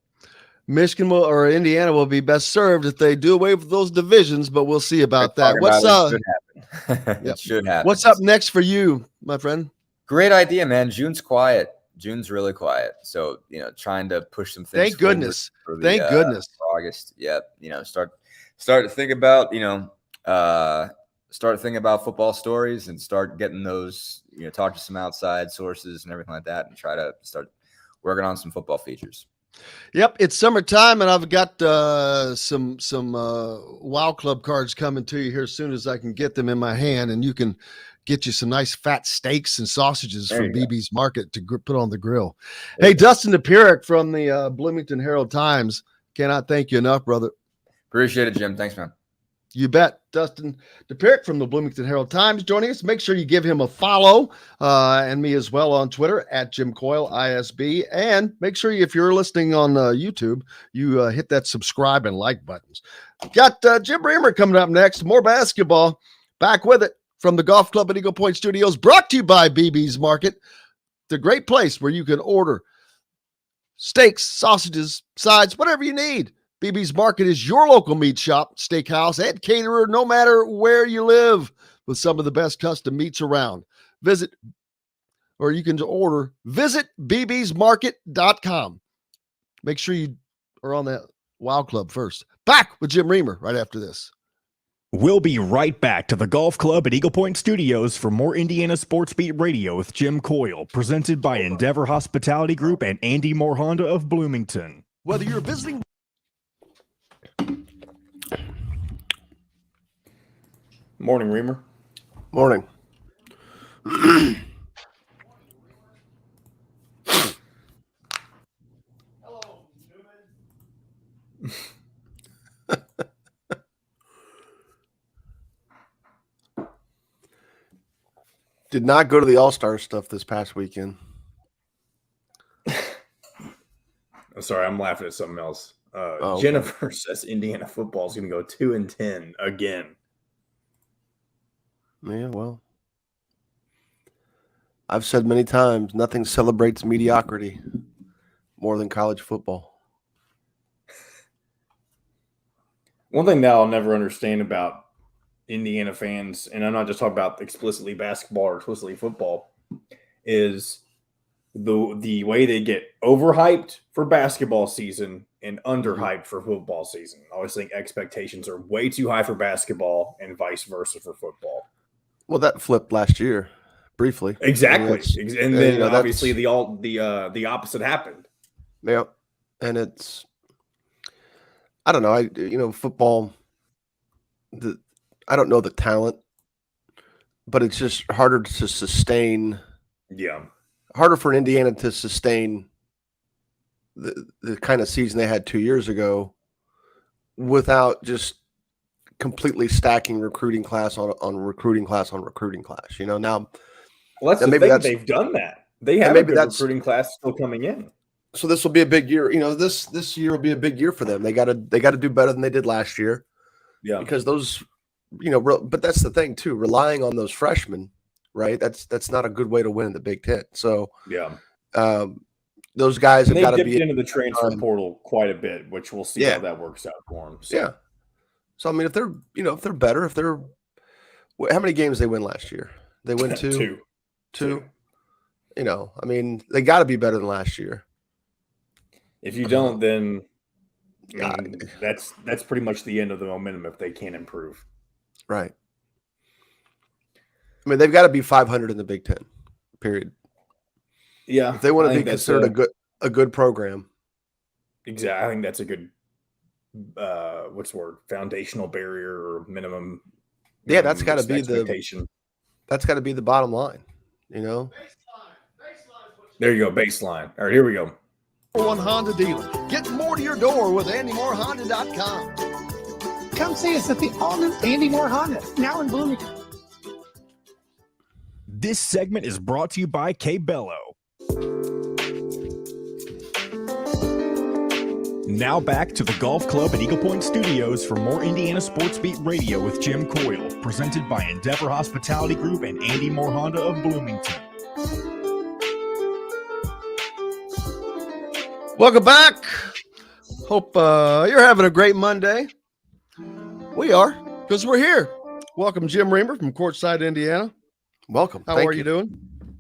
Michigan or Indiana will be best served if they do away with those divisions, but we'll see about that. What's it should happen. Yep. It should happen. What's up next for you, my friend? Great idea, man. June's quiet. June's really quiet. So, trying to push some things. Thank goodness. For Thank goodness. August. Yep. Start to think about, start thinking about football stories and start getting those, talk to some outside sources and everything like that, and try to start working on some football features. Yep, it's summertime, and I've got some Wow Club cards coming to you here as soon as I can get them in my hand, and you can get you some nice fat steaks and sausages from BB's Market to put on the grill. Hey, Dustin Dopirak from the Bloomington Herald-Times. Cannot thank you enough, brother. Appreciate it, Jim. Thanks, man. You bet. Dustin Dopirak from the Bloomington Herald-Times joining us. Make sure you give him a follow, and me as well on Twitter at Jim Coyle ISB. And make sure if you're listening on YouTube, you hit that subscribe and like buttons. Got Jim Reamer coming up next. More basketball. Back with it from the Golf Club at Eagle Point Studios, brought to you by BB's Market, the great place where you can order steaks, sausages, sides, whatever you need. BB's Market is your local meat shop, steakhouse, and caterer, no matter where you live, with some of the best custom meats around. Visit bbsmarket.com. Make sure you are on that Wow Club first. Back with Jim Reamer right after this. We'll be right back to the Golf Club at Eagle Point Studios for more Indiana Sports Beat Radio with Jim Coyle, presented by Endeavor Hospitality Group and Andy Moore Honda of Bloomington. Whether you're visiting... Morning, Reamer. Morning. Did not go to the All-Star stuff this past weekend. I'm sorry, I'm laughing at something else. Okay. Jennifer says Indiana football is going to go 2-10 again. Yeah, well, I've said many times, nothing celebrates mediocrity more than college football. One thing that I'll never understand about Indiana fans, and I'm not just talking about explicitly basketball or explicitly football, is the way they get overhyped for basketball season and underhyped for football season. I always think expectations are way too high for basketball and vice versa for football. Well, that flipped last year, briefly. Exactly, and then you know, obviously the opposite happened. Yeah, and it's, I don't know, football. I don't know the talent, but it's just harder to sustain. Yeah, harder for Indiana to sustain the kind of season they had 2 years ago without just completely stacking recruiting class on recruiting class on recruiting class. Now, well, that's the thing. They've done that. They have a good recruiting class still coming in. So this will be a big year. This year will be a big year for them. They got to do better than they did last year. Yeah, because those, but that's the thing too. Relying on those freshmen, right? That's not a good way to win in the Big Ten. So yeah, those guys have got to be into the transfer portal quite a bit, which we'll see how that works out for them. So. Yeah. So I mean, if they're better, how many games they win last year? They went two. I mean, they got to be better than last year. If you don't, then that's pretty much the end of the momentum if they can't improve. Right. I mean, they've got to be 500 in the Big Ten. Period. Yeah, if they want to be considered a good program. Exactly, I think that's a good. What's the word? Foundational barrier or minimum. Yeah, that's got to be that's got to be the bottom line. There you go, baseline. All right, here we go. One Honda dealer. Get more to your door with AndyMooreHonda.com. Come see us at the all-new Andy Moore Honda, now in Bloomington. This segment is brought to you by K-Bello. Now back to the Golf Club at Eagle Point Studios for more Indiana Sports Beat Radio with Jim Coyle, presented by Endeavor Hospitality Group and Andy Moore Honda of Bloomington. Welcome back. Hope you're having a great Monday. We are, because we're here. Welcome, Jim Reamer from Courtside, Indiana. Welcome. How are you doing?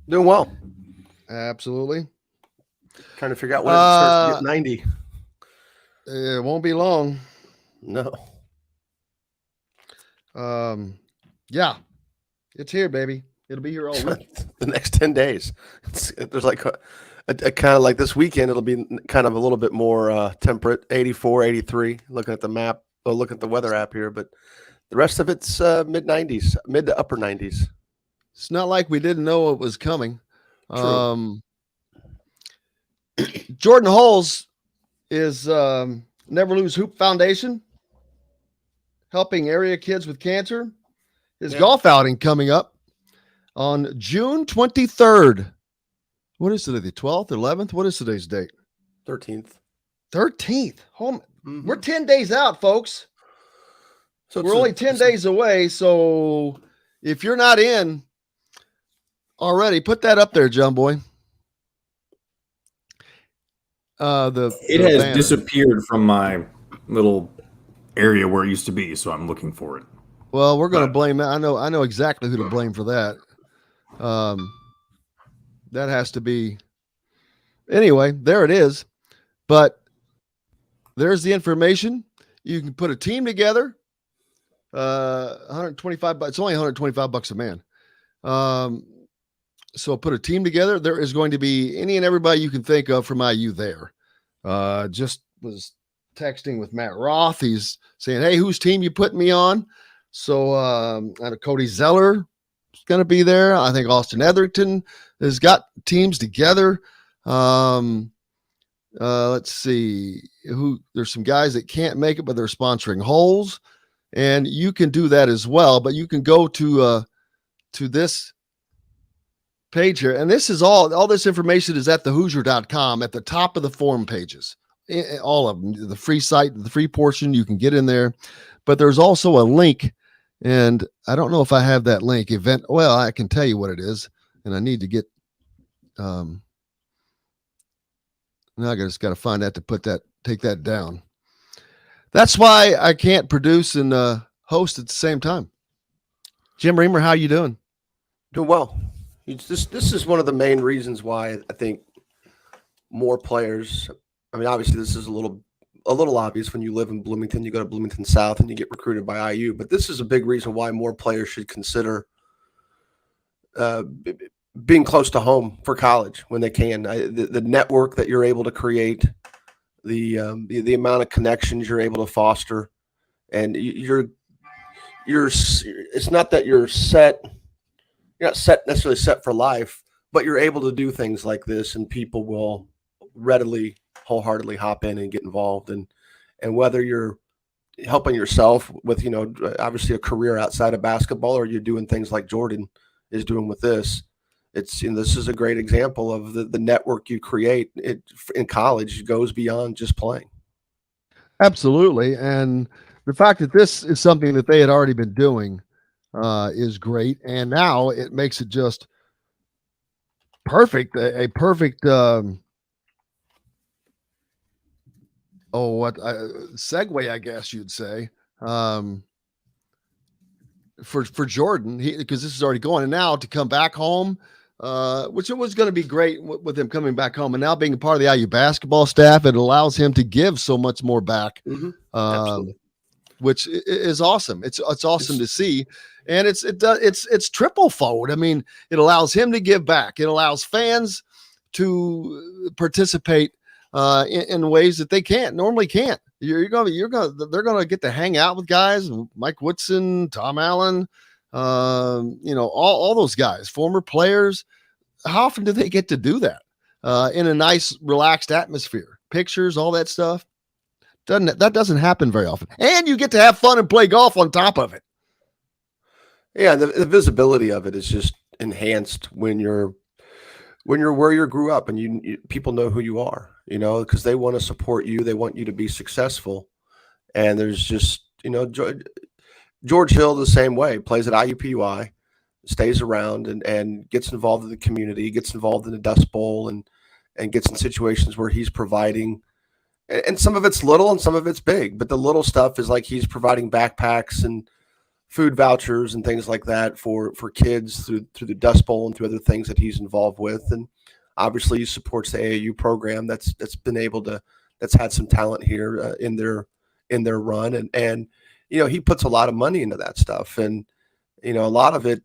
Doing well. Absolutely. Trying to figure out when it starts to get 90. It won't be long. No. Yeah, it's here, baby. It'll be here all week. The next 10 days. There's like a kind of like this weekend, it'll be kind of a little bit more temperate, 84, 83, looking at the map, looking at the weather app here, but the rest of it's mid-90s, mid to upper 90s. It's not like we didn't know it was coming. True. Jordan Hulls is Never Lose Hoop Foundation, helping area kids with cancer. His golf outing coming up on June 23rd. What is today, the 12th, 11th? What is today's date? 13th. 13th. We're 10 days out, folks. So we're only 10 days away. So if you're not in already, put that up there, John Boy. It has banner disappeared from my little area where it used to be, so I'm looking for it. Well, we're going to blame that. I know exactly who to blame for that. That has to be. Anyway, there it is. But there's the information. You can put a team together. 125 bucks. It's only 125 bucks a man. So put a team together. There is going to be any and everybody you can think of from IU there. Just was texting with Matt Roth. He's saying, hey, whose team you putting me on? So I know Cody Zeller is going to be there. I think Austin Etherington has got teams together. Let's see who. There's some guys that can't make it, but they're sponsoring holes, and you can do that as well. But you can go to this page here, and this is all this information is at thehoosier.com at the top of the forum pages. All of them, the free site, the free portion, you can get in there. But there's also a link, and I don't know if I have that link event. Well, I can tell you what it is, and I need to get. Now I just got to find that to take that down. That's why I can't produce and host at the same time. Jim Reamer, how you doing? Doing well. This is one of the main reasons why I think more players. I mean, obviously, this is a little obvious when you live in Bloomington. You go to Bloomington South and you get recruited by IU. But this is a big reason why more players should consider being close to home for college when they can. The network that you're able to create, the amount of connections you're able to foster, and you're it's not that you're set. You're not necessarily set for life, but you're able to do things like this, and people will readily, wholeheartedly hop in and get involved. And whether you're helping yourself with, obviously a career outside of basketball, or you're doing things like Jordan is doing with this, this is a great example of the network you create in college goes beyond just playing. Absolutely. And the fact that this is something that they had already been doing is great. And now it makes it just perfect, a perfect segue, I guess you'd say, for Jordan, because this is already going, and now to come back home, which it was going to be great with him coming back home, and now being a part of the IU basketball staff, it allows him to give so much more back, which is awesome. It's awesome to see, and it's triple fold. I mean, it allows him to give back. It allows fans to participate in ways that they normally can't. They're going to get to hang out with guys, Mike Woodson, Tom Allen, all those guys, former players. How often do they get to do that in a nice, relaxed atmosphere? Pictures, all that stuff. That doesn't happen very often. And you get to have fun and play golf on top of it. Yeah, the visibility of it is just enhanced when you're where you grew up, and people know who you are. because they want to support you. They want you to be successful. And there's just, George Hill the same way, plays at IUPUI, stays around and gets involved in the community, gets involved in the Dust Bowl and gets in situations where he's providing, and some of it's little and some of it's big, but the little stuff is like he's providing backpacks and food vouchers and things like that for kids through the Dust Bowl and through other things that he's involved with. And obviously he supports the AAU program that's had some talent here in their run. And he puts a lot of money into that stuff. And, a lot of it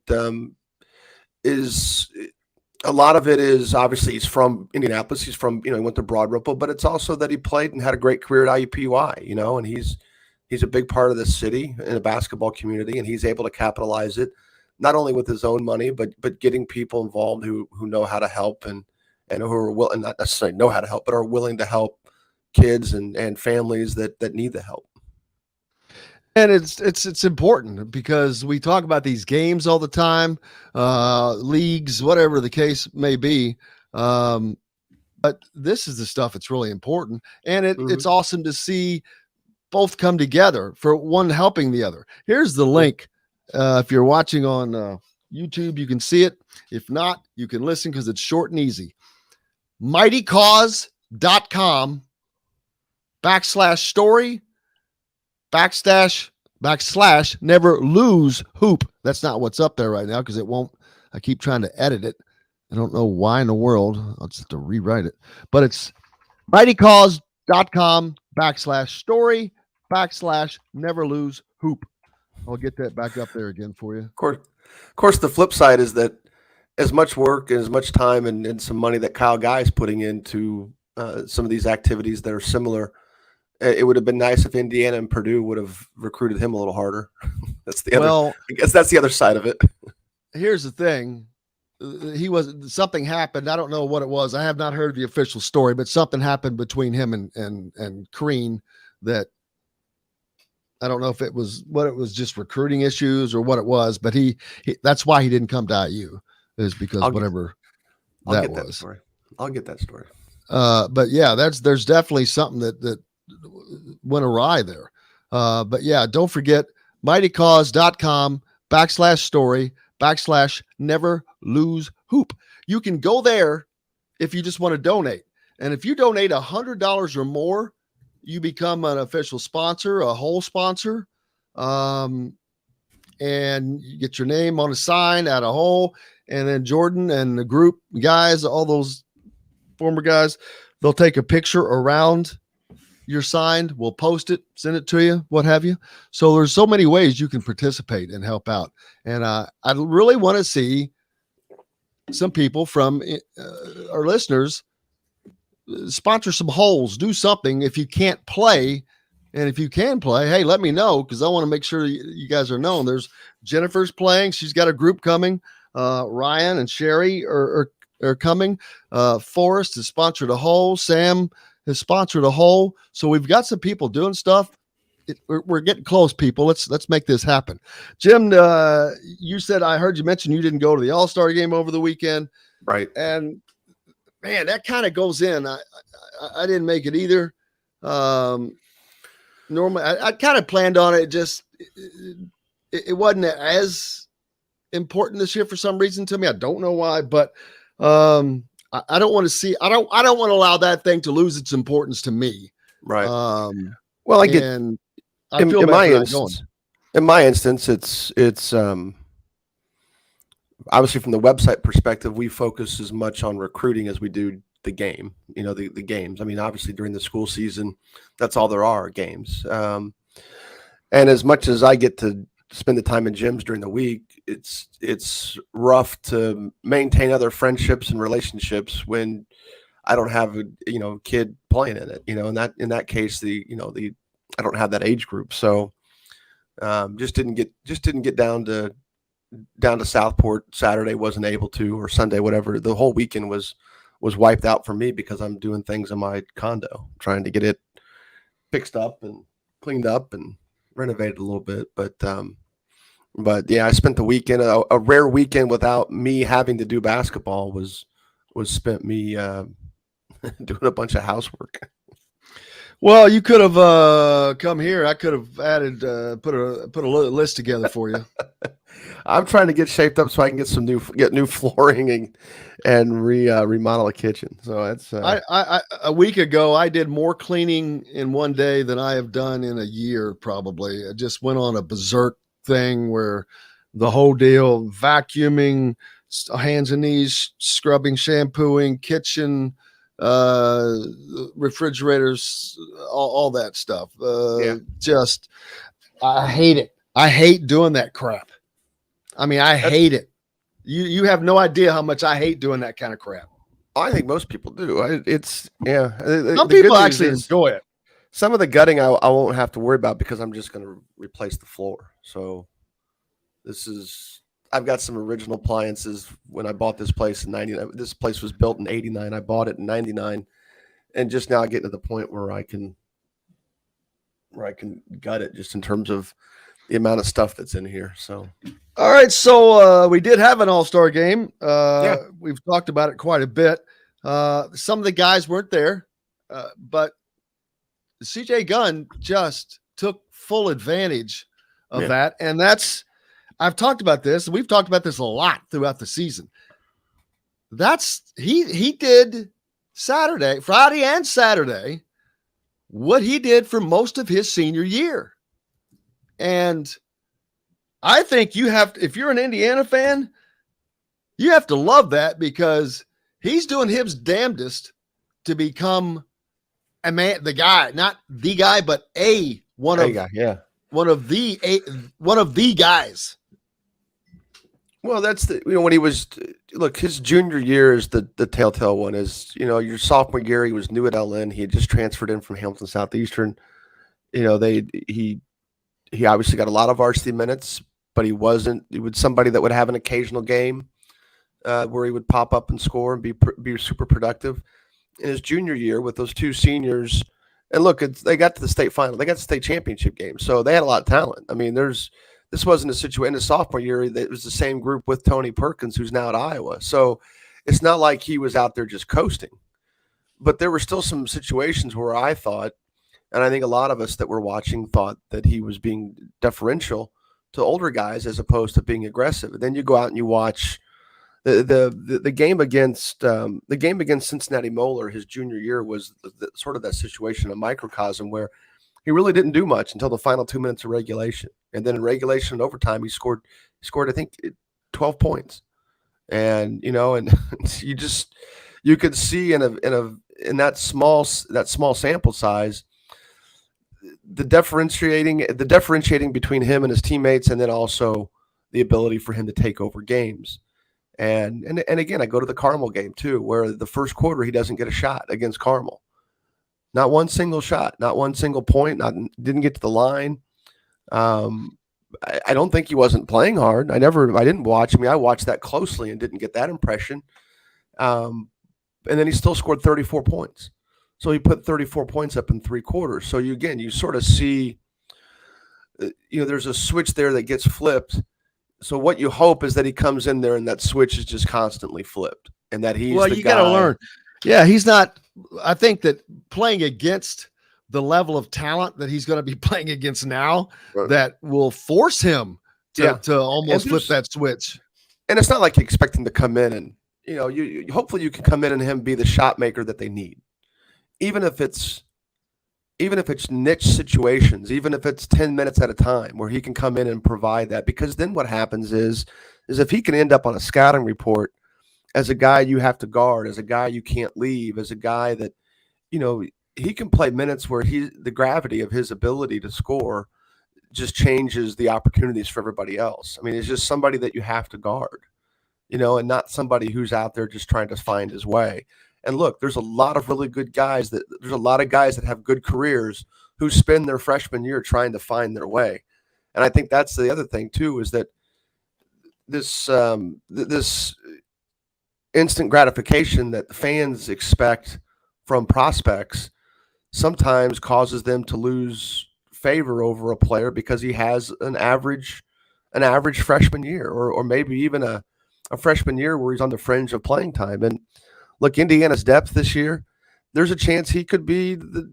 is obviously he's from Indianapolis. He's from, he went to Broad Ripple, but it's also that he played and had a great career at IUPUI, and he's a big part of the city in the basketball community, and he's able to capitalize it, not only with his own money, but getting people involved who know how to help and who are willing, not necessarily know how to help, but are willing to help kids and families that need the help. And it's important because we talk about these games all the time, leagues, whatever the case may be. But this is the stuff that's really important. And it's awesome to see both come together for one helping the other. Here's the link. If you're watching on YouTube, you can see it. If not, you can listen because it's short and easy. mightycause.com/story / never lose hoop. That's not what's up there right now because it won't. I keep trying to edit it. I don't know why in the world. I'll just have to rewrite it. But it's mightycause.com /story / never lose hoop. I'll get that back up there again for you. Of course, the flip side is that as much work and as much time and some money that Kyle Guy is putting into some of these activities that are similar, it would have been nice if Indiana and Purdue would have recruited him a little harder. That's the other. Well, I guess that's the other side of it. Here's the thing: something happened. I don't know what it was. I have not heard the official story, but something happened between him and Crean that I don't know if it was just recruiting issues or what it was. But he that's why he didn't come to IU is because I'll get that story. I'll get that story. But yeah, there's definitely something that went awry there. But yeah, don't forget mightycause.com /story / never lose hoop. You can go there if you just want to donate. And if you donate $100 or more, you become an official sponsor, a whole sponsor. And you get your name on a sign at a hole. And then Jordan and the group guys, all those former guys, they'll take a picture around your sign. We'll post it, send it to you, what have you. So there's so many ways you can participate and help out. And I really want to see some people from our listeners sponsor some holes, do something. If you can't play, and if you can play, hey, let me know because I want to make sure you guys are known. There's Jennifer's playing. She's got a group coming. Ryan and Sherry are coming. Forrest has sponsored a hole. Sam has sponsored a hole. So we've got some people doing stuff. We're getting close, people. Let's make this happen. Jim, you said, I heard you mention you didn't go to the All-Star game over the weekend. Right. And man, that kind of goes in. I didn't make it either. Normally I kind of planned on it. It wasn't as important this year for some reason to me. I don't know why, but I don't want to see. I don't want to allow that thing to lose its importance to me. Right. Well, I get. And I feel in my instance, it's obviously from the website perspective, we focus as much on recruiting as we do the game. The games. I mean, obviously during the school season, that's all there are games. And as much as I get to spend the time in gyms during the week, it's rough to maintain other friendships and relationships when I don't have a kid playing in it. In that case, I don't have that age group, so just didn't get down to Southport Saturday. Wasn't able to, or Sunday, whatever. The whole weekend was wiped out for me because I'm doing things in my condo, trying to get it fixed up and cleaned up and renovated a little bit. But yeah, I spent the weekend, a rare weekend without me having to do basketball was spent me doing a bunch of housework. Well, you could have come here. I could have added, put a list together for you. I'm trying to get shaped up so I can get new flooring and remodel a kitchen. So that's a week ago I did more cleaning in one day than I have done in a year. Probably I just went on a berserk thing where the whole deal, vacuuming, hands and knees, scrubbing, shampooing, kitchen, refrigerators, all that stuff. Just I hate it. I hate doing that crap. I mean, I hate it. You have no idea how much I hate doing that kind of crap. I think most people do. Some people actually enjoy it. Some of the gutting I won't have to worry about because I'm just going to replace the floor. So I've got some original appliances when I bought this place in 99. This place was built in 89. I bought it in 99. And just now getting to the point where I can gut it just in terms of the amount of stuff that's in here. So, all right. So we did have an all-star game. We've talked about it quite a bit. Some of the guys weren't there, but CJ Gunn just took full advantage of that. And I've talked about this. We've talked about this a lot throughout the season. He did Friday and Saturday, what he did for most of his senior year. And I think if you're an Indiana fan, you have to love that because he's doing his damnedest to become the guy, not the guy, but one of the guys. Well, that's when he was, his junior year is the telltale one. Is your sophomore year he was new at LN. He had just transferred in from Hamilton Southeastern. He obviously got a lot of varsity minutes, but he was somebody that would have an occasional game where he would pop up and score and be super productive. In his junior year with those two seniors, and they got to the state final, they got to the state championship game, so they had a lot of talent. I mean, this wasn't a situation in his sophomore year. It was the same group with Tony Perkins, who's now at Iowa. So it's not like he was out there just coasting, but there were still some situations where I thought, and I think a lot of us that were watching thought that he was being deferential to older guys as opposed to being aggressive. And then you go out and you watch the game against Cincinnati Moeller. His junior year was sort of that situation, a microcosm where he really didn't do much until the final 2 minutes of regulation. And then in regulation and overtime, he scored, I think, 12 points. And, and you could see in that small sample size, the differentiating between him and his teammates, and then also the ability for him to take over games. And again, I go to the Carmel game too, where the first quarter he doesn't get a shot against Carmel. Not one single shot, not one single point, didn't get to the line. I don't think he wasn't playing hard. I didn't watch. I mean, I watched that closely and didn't get that impression. And then he still scored 34 points. So he put 34 points up in 3 quarters. So you sort of see, there's a switch there that gets flipped. So what you hope is that he comes in there and that switch is just constantly flipped, and that he's the guy. Got to learn. Yeah, he's not. I think that playing against the level of talent that he's going to be playing against now, that will force him to almost flip that switch. And it's not like you expect him to come in and you hopefully you can come in and him be the shot maker that they need, even if it's niche situations, even if it's 10 minutes at a time where he can come in and provide that. Because then what happens is if he can end up on a scouting report as a guy you have to guard, as a guy you can't leave, as a guy that, he can play minutes where the gravity of his ability to score just changes the opportunities for everybody else. I mean, it's just somebody that you have to guard, and not somebody who's out there just trying to find his way. And look, there's a lot of really good guys there's a lot of guys that have good careers who spend their freshman year trying to find their way. And I think that's the other thing too, is that this instant gratification that the fans expect from prospects sometimes causes them to lose favor over a player because he has an average freshman year, or maybe even a freshman year where he's on the fringe of playing time. And look, Indiana's depth this year, there's a chance he could be the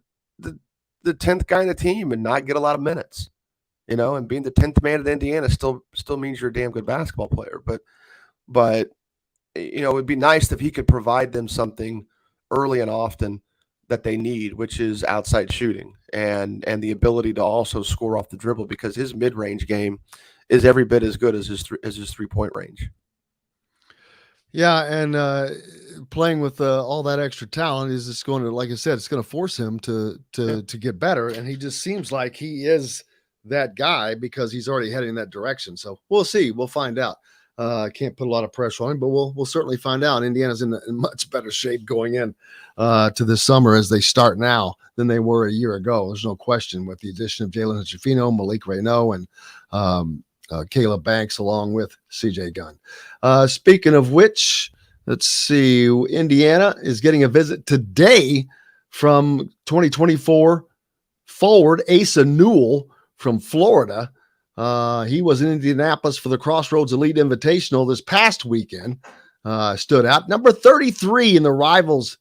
10th guy in the team and not get a lot of minutes, and being the 10th man at Indiana still means you're a damn good basketball player. But it'd be nice if he could provide them something early and often that they need, which is outside shooting and the ability to also score off the dribble, because his mid-range game is every bit as good as his 3-point range. Yeah, and playing with all that extra talent is just going to, like I said, it's going to force him to get better. And he just seems like he is that guy because he's already heading in that direction. So we'll see. We'll find out. Can't put a lot of pressure on him, but we'll certainly find out. Indiana's in much better shape going in to this summer as they start now than they were a year ago. There's no question with the addition of Jalen Hood-Schifino, Malik Reneau, and Caleb Banks, along with CJ Gunn. Speaking of which, let's see, Indiana is getting a visit today from 2024 forward Asa Newell from Florida. He was in Indianapolis for the Crossroads Elite Invitational this past weekend. Stood out. Number 33 in the Rivals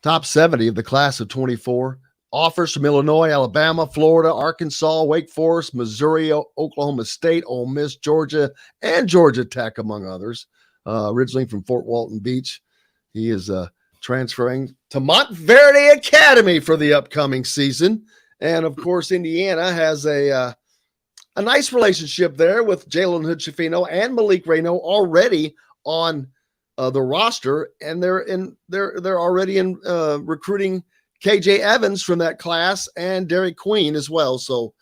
top 70 of the class of 24. Offers from Illinois, Alabama, Florida, Arkansas, Wake Forest, Missouri, Oklahoma State, Ole Miss, Georgia, and Georgia Tech, among others. Originally from Fort Walton Beach. He is transferring to Montverde Academy for the upcoming season. And, of course, Indiana has a nice relationship there with Jalen Hood-Schifino and Malik Reneau already on the roster, and they're already in recruiting KJ Evans from that class and Derek Queen as well. So,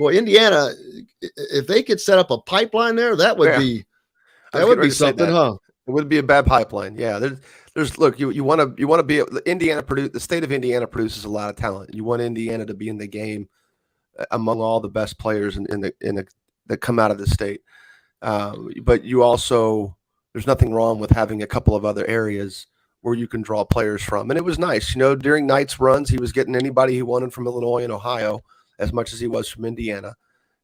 Indiana, if they could set up a pipeline there, that would be something, huh? It would be a bad pipeline. Yeah, there's look, you want to be the state of Indiana produces a lot of talent. You want Indiana to be in the game among all the best players that come out of the state. But you also, there's nothing wrong with having a couple of other areas where you can draw players from. And it was nice, during Knight's runs, he was getting anybody he wanted from Illinois and Ohio as much as he was from Indiana.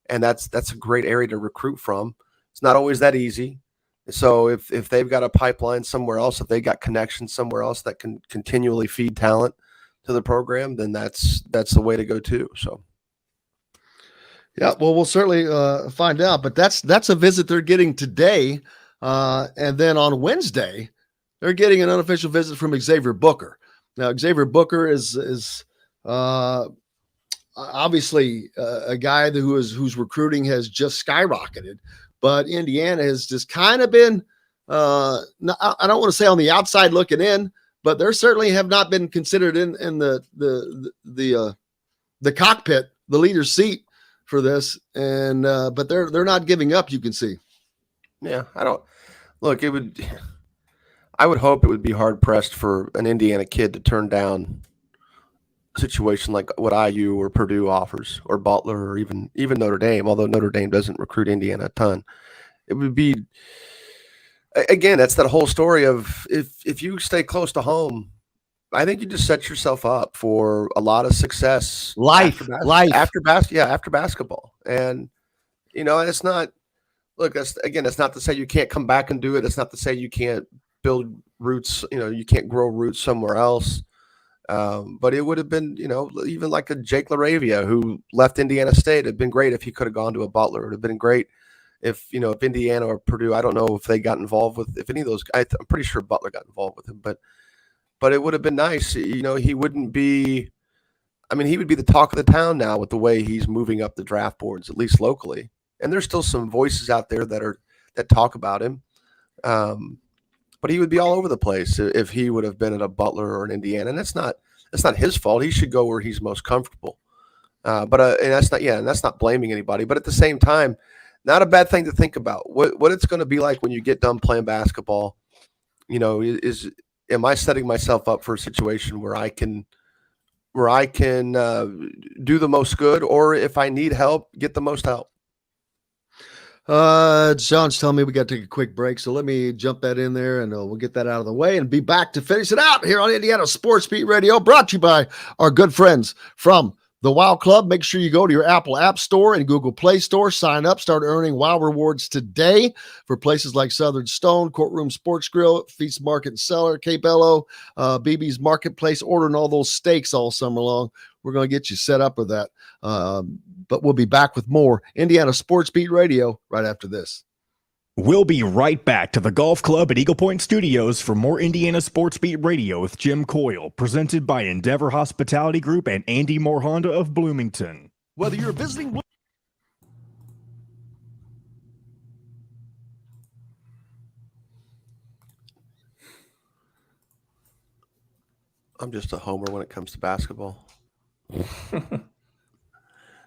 And that's a great area to recruit from. It's not always that easy. So if they've got a pipeline somewhere else, if they got connections somewhere else that can continually feed talent to the program, then that's the way to go too. So. Yeah, well, we'll certainly find out, but that's a visit they're getting today. And then on Wednesday, they're getting an unofficial visit from Xavier Booker. Now, Xavier Booker is obviously a guy whose recruiting has just skyrocketed, but Indiana has just kind of been, I don't want to say on the outside looking in, but they certainly have not been considered in the cockpit, the leader's seat for this. And but they're not giving up, you can see. Yeah, I would hope it would be hard pressed for an Indiana kid to turn down a situation like what IU or Purdue offers, or Butler, or even Notre Dame, although Notre Dame doesn't recruit Indiana a ton. It would be, again, that's that whole story of if you stay close to home, I think you just set yourself up for a lot of success after basketball. And it's not, look, it's not to say you can't come back and do it. It's not to say you can't build roots, you can't grow roots somewhere else. But it would have been, even like a Jake LaRavia who left Indiana State. It'd been great if he could have gone to a Butler. It would have been great if Indiana or Purdue, I don't know if they got involved with, if any of those, I'm pretty sure Butler got involved with him, but it would have been nice. He wouldn't be, he would be the talk of the town now with the way he's moving up the draft boards, at least locally. And there's still some voices out there that talk about him. But he would be all over the place if he would have been at a Butler or an Indiana. And that's not his fault. He should go where he's most comfortable. And that's not blaming anybody. But at the same time, not a bad thing to think about. What it's going to be like when you get done playing basketball. Am I setting myself up for a situation where I can do the most good, or if I need help, get the most help? John's telling me we got to take a quick break, so let me jump that in there, and we'll get that out of the way and be back to finish it out here on Indiana Sports Beat Radio, brought to you by our good friends from The WOW Club, make sure you go to your Apple App Store and Google Play Store, sign up, start earning WOW rewards today for places like Southern Stone, Courtroom Sports Grill, Feast Market and Cellar, Cape Bello, BB's Marketplace, ordering all those steaks all summer long. We're going to get you set up with that. But we'll be back with more Indiana Sports Beat Radio right after this. We'll be right back to the Golf Club at Eagle Point Studios for more Indiana Sports Beat Radio with Jim Coyle, presented by Endeavor Hospitality Group and Andy Moore Honda of Bloomington. Whether you're visiting... I'm just a homer when it comes to basketball.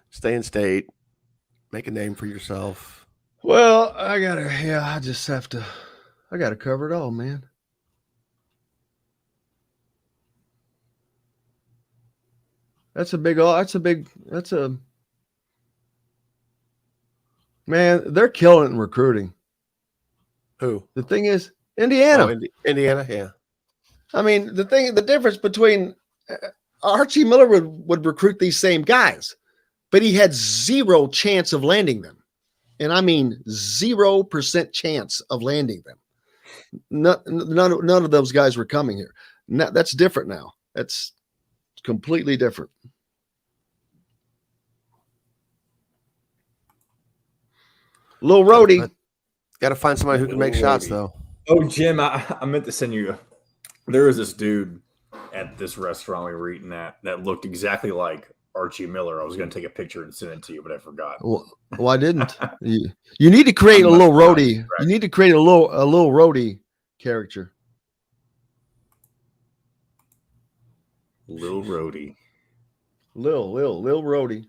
Stay in state. Make a name for yourself. Well, I gotta cover it all, man. Man, they're killing it in recruiting. Who? The thing is, Indiana. Oh, Indiana, yeah. I mean, the difference between Archie Miller would recruit these same guys, but he had zero chance of landing them. And I mean 0% chance of landing them. None of those guys were coming here. That's different now. That's completely different. Lil Rhodey. Got to find somebody who can make shots, though. Oh, Jim, I meant to send you. There was this dude at this restaurant we were eating at that looked exactly like Archie Miller. I was going to take a picture and send it to you, but I forgot. Well, I didn't. You need to create a Lil Rhodey. Right. You need to create a Lil Rhodey character. Lil Rhodey. Lil Rhodey.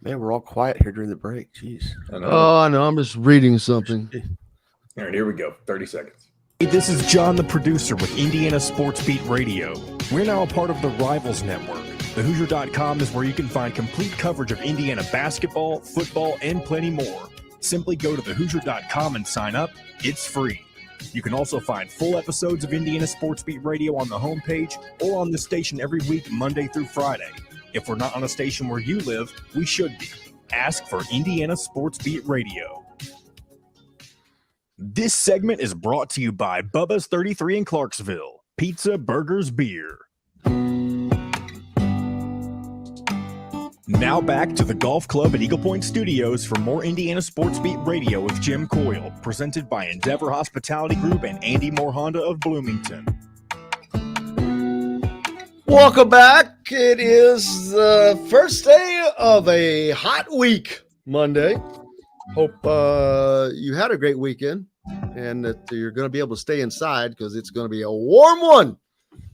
Man, we're all quiet here during the break. Jeez. I know. I'm just reading something. All right, here we go. 30 seconds. Hey, this is John, the producer with Indiana Sports Beat Radio. We're now a part of the Rivals Network. TheHoosier.com is where you can find complete coverage of Indiana basketball, football, and plenty more. Simply go to TheHoosier.com and sign up. It's free. You can also find full episodes of Indiana Sports Beat Radio on the homepage or on the station every week, Monday through Friday. If we're not on a station where you live, we should be. Ask for Indiana Sports Beat Radio. This segment is brought to you by Bubba's 33 in Clarksville. Pizza, burgers, beer. Now back to the Golf Club at Eagle Point Studios for more Indiana Sports Beat Radio with Jim Coyle, presented by Endeavor Hospitality Group and Andy Moore Honda of Bloomington. Welcome back. It is the first day of a hot week, Monday. Hope you had a great weekend and that you're going to be able to stay inside because it's going to be a warm one.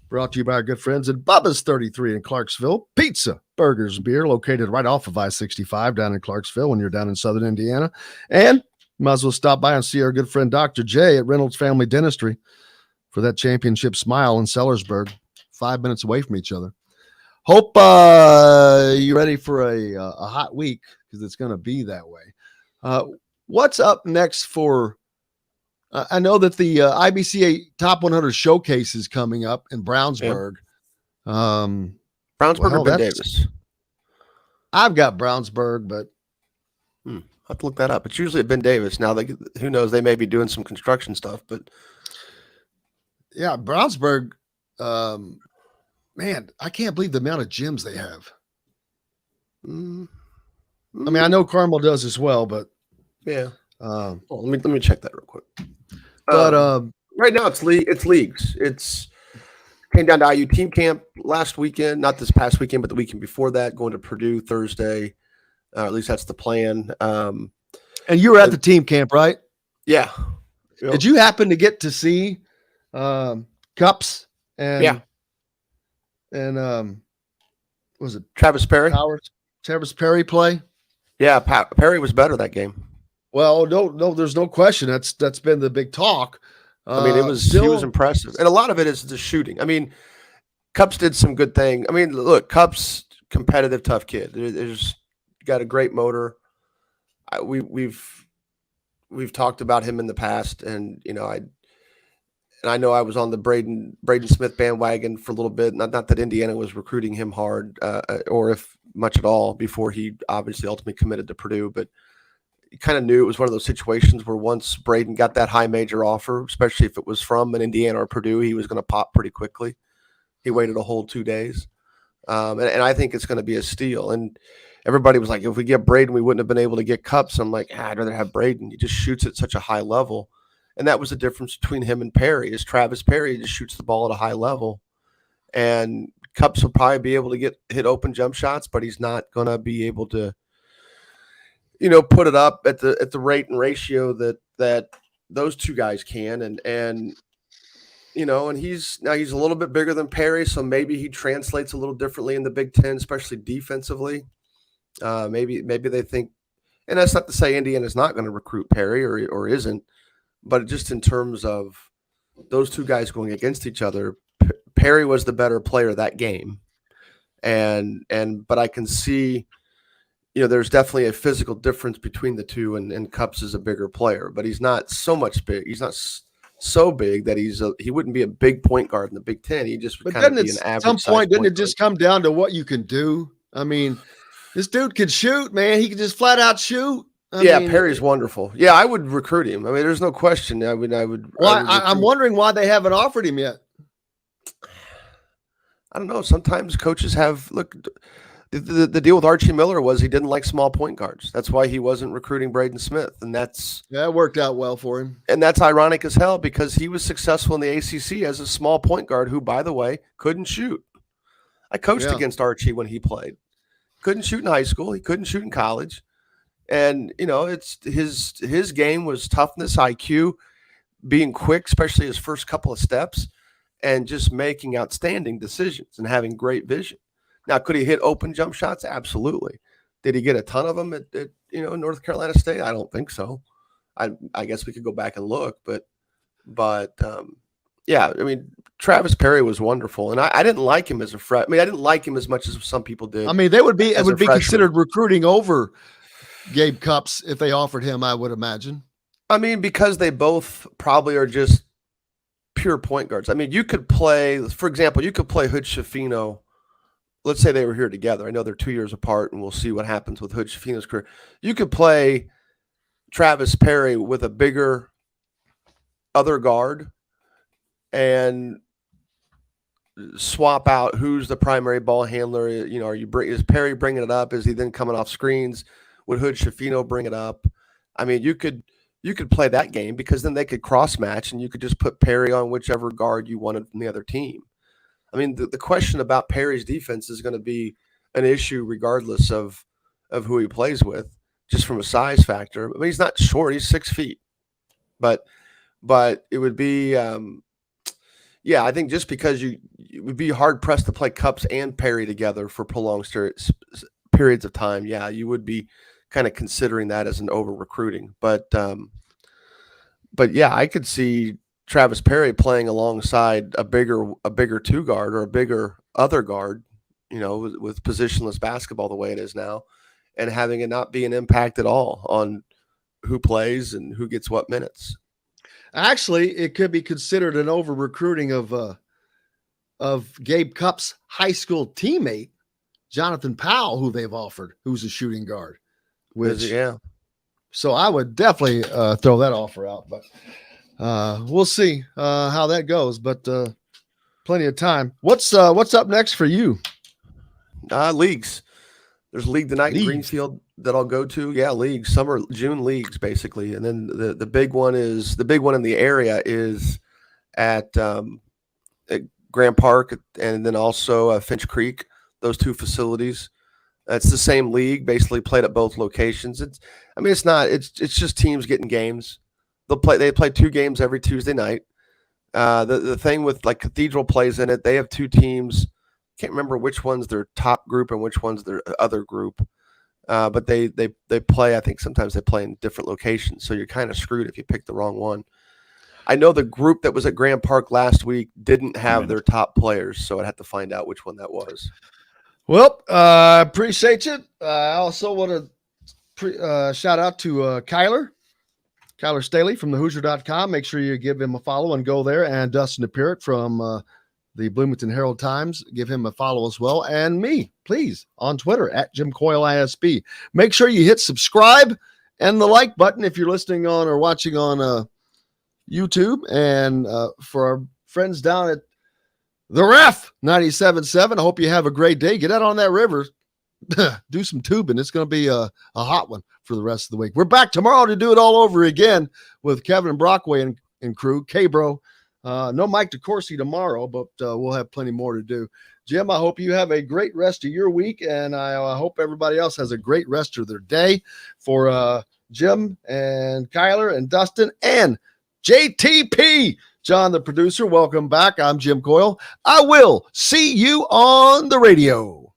Brought to you by our good friends at Bubba's 33 in Clarksville. Pizza, burgers, beer, located right off of I-65 down in Clarksville when you're down in southern Indiana. And you might as well stop by and see our good friend Dr. J at Reynolds Family Dentistry for that championship smile in Sellersburg. 5 minutes away from each other. Hope you're ready for a hot week because it's going to be that way. What's up next for I know that the IBCA Top 100 Showcase is coming up in Brownsburg. Yeah. Brownsburg or Ben Davis? I've got Brownsburg, but I'll have to look that up. It's usually at Ben Davis. Now, who knows? They may be doing some construction stuff, but yeah, Brownsburg. Man, I can't believe the amount of gyms they have. I mean, I know Carmel does as well, but yeah. Let me check that real quick. But right now it's leagues. It's came down to IU team camp last weekend, not this past weekend, but the weekend before that. Going to Purdue Thursday. At least that's the plan. And you were at the team camp, right? Yeah. Did you happen to get to see Cups and was it Travis Perry? Travis Perry play? Yeah, Perry was better that game. Well, no, there's no question. That's been the big talk. I mean, he was impressive, and a lot of it is the shooting. I mean, Cups did some good thing. I mean, look, Cups competitive, tough kid. There's got a great motor. We've talked about him in the past, and I know I was on the Braden Smith bandwagon for a little bit. Not that Indiana was recruiting him hard, or if much at all, before he obviously ultimately committed to Purdue, but. You kind of knew it was one of those situations where once Braden got that high major offer, especially if it was from an Indiana or Purdue, he was going to pop pretty quickly. He waited a whole 2 days. And I think it's going to be a steal. And everybody was like, if we get Braden, we wouldn't have been able to get Cups. I'm like, I'd rather have Braden. He just shoots at such a high level. And that was the difference between him and Perry is Travis Perry just shoots the ball at a high level. And Cups will probably be able to hit open jump shots, but he's not going to be able to, put it up at the rate and ratio that those two guys can. And he's a little bit bigger than Perry. So maybe he translates a little differently in the Big Ten, especially defensively. Maybe they think, and that's not to say Indiana's not going to recruit Perry or isn't, but just in terms of those two guys going against each other, Perry was the better player that game. But I can see, there's definitely a physical difference between the two, and Cups is a bigger player, but he's not so much big. He's not so big that he wouldn't be a big point guard in the Big Ten. He just would kind of be an average. At some point, didn't it just come down to what you can do? I mean, this dude could shoot, man. He could just flat out shoot. I mean, Perry's wonderful. Yeah, I would recruit him. I mean, there's no question. I'm wondering why they haven't offered him yet. I don't know. Sometimes coaches the deal with Archie Miller was he didn't like small point guards. That's why he wasn't recruiting Braden Smith. And that worked out well for him. And that's ironic as hell because he was successful in the ACC as a small point guard who, by the way, couldn't shoot. I coached against Archie when he played. Couldn't shoot in high school. He couldn't shoot in college. And, it's his game was toughness, IQ, being quick, especially his first couple of steps, and just making outstanding decisions and having great vision. Now, could he hit open jump shots? Absolutely. Did he get a ton of them at North Carolina State? I don't think so. I guess we could go back and look, but yeah, I mean, Travis Perry was wonderful, and I didn't like him as a freshman. I mean, I didn't like him as much as some people did. I mean, it would be considered recruiting over Gabe Cups if they offered him, I would imagine. I mean, because they both probably are just pure point guards. I mean, you could play, for example, Hood Schifino. Let's say they were here together. I know they're 2 years apart, and we'll see what happens with Hood Schifino's career. You could play Travis Perry with a bigger other guard and swap out who's the primary ball handler. Is Perry bringing it up? Is he then coming off screens? Would Hood Schifino bring it up? I mean, you could play that game because then they could cross match, and you could just put Perry on whichever guard you wanted from the other team. I mean, the question about Perry's defense is going to be an issue regardless of who he plays with, just from a size factor. I mean, he's not short; he's 6 feet, but it would be, I think just because it would be hard pressed to play Cups and Perry together for prolonged periods of time. Yeah, you would be kind of considering that as an over recruiting, but yeah, I could see Travis Perry playing alongside a bigger two guard or a bigger other guard, with positionless basketball the way it is now, and having it not be an impact at all on who plays and who gets what minutes. Actually, it could be considered an over recruiting of Gabe Cupp's high school teammate, Jonathan Powell, who they've offered, who's a shooting guard. So I would definitely throw that offer out, but we'll see how that goes. But plenty of time. What's up next for you? Leagues. There's a league tonight in Greenfield that I'll go to. Yeah, leagues, summer, June leagues, basically. And then the big one in the area is at Grand Park, and then also Finch Creek. Those two facilities. It's the same league, basically played at both locations. It's just teams getting games. They play 2 games every Tuesday night. The thing with like Cathedral plays in it, they have 2 teams. Can't remember which one's their top group and which one's their other group. But they play, I think sometimes they play in different locations. So you're kind of screwed if you pick the wrong one. I know the group that was at Grand Park last week didn't have their top players, so I'd have to find out which one that was. Well, appreciate you. I also want to shout out to Kyler Staley from thehoosier.com. Make sure you give him a follow and go there. And Dustin Dopirak from the Bloomington Herald Times. Give him a follow as well. And me, please, on Twitter, at Jim Coyle ISB. Make sure you hit subscribe and the like button if you're listening on or watching on YouTube. And for our friends down at The Ref 97.7, I hope you have a great day. Get out on that river. Do some tubing. It's going to be a hot one for the rest of the week. We're back tomorrow to do it all over again with Kevin Brockway and crew. K-Bro. No Mike DeCourcy tomorrow, but we'll have plenty more to do. Jim, I hope you have a great rest of your week, and I hope everybody else has a great rest of their day. For Jim and Kyler and Dustin and JTP, John, the producer, welcome back. I'm Jim Coyle. I will see you on the radio.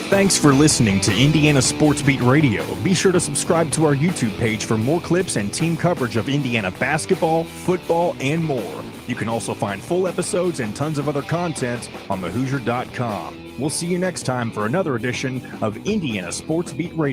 Thanks for listening to Indiana Sports Beat Radio. Be sure to subscribe to our YouTube page for more clips and team coverage of Indiana basketball, football, and more. You can also find full episodes and tons of other content on thehoosier.com. We'll see you next time for another edition of Indiana Sports Beat Radio.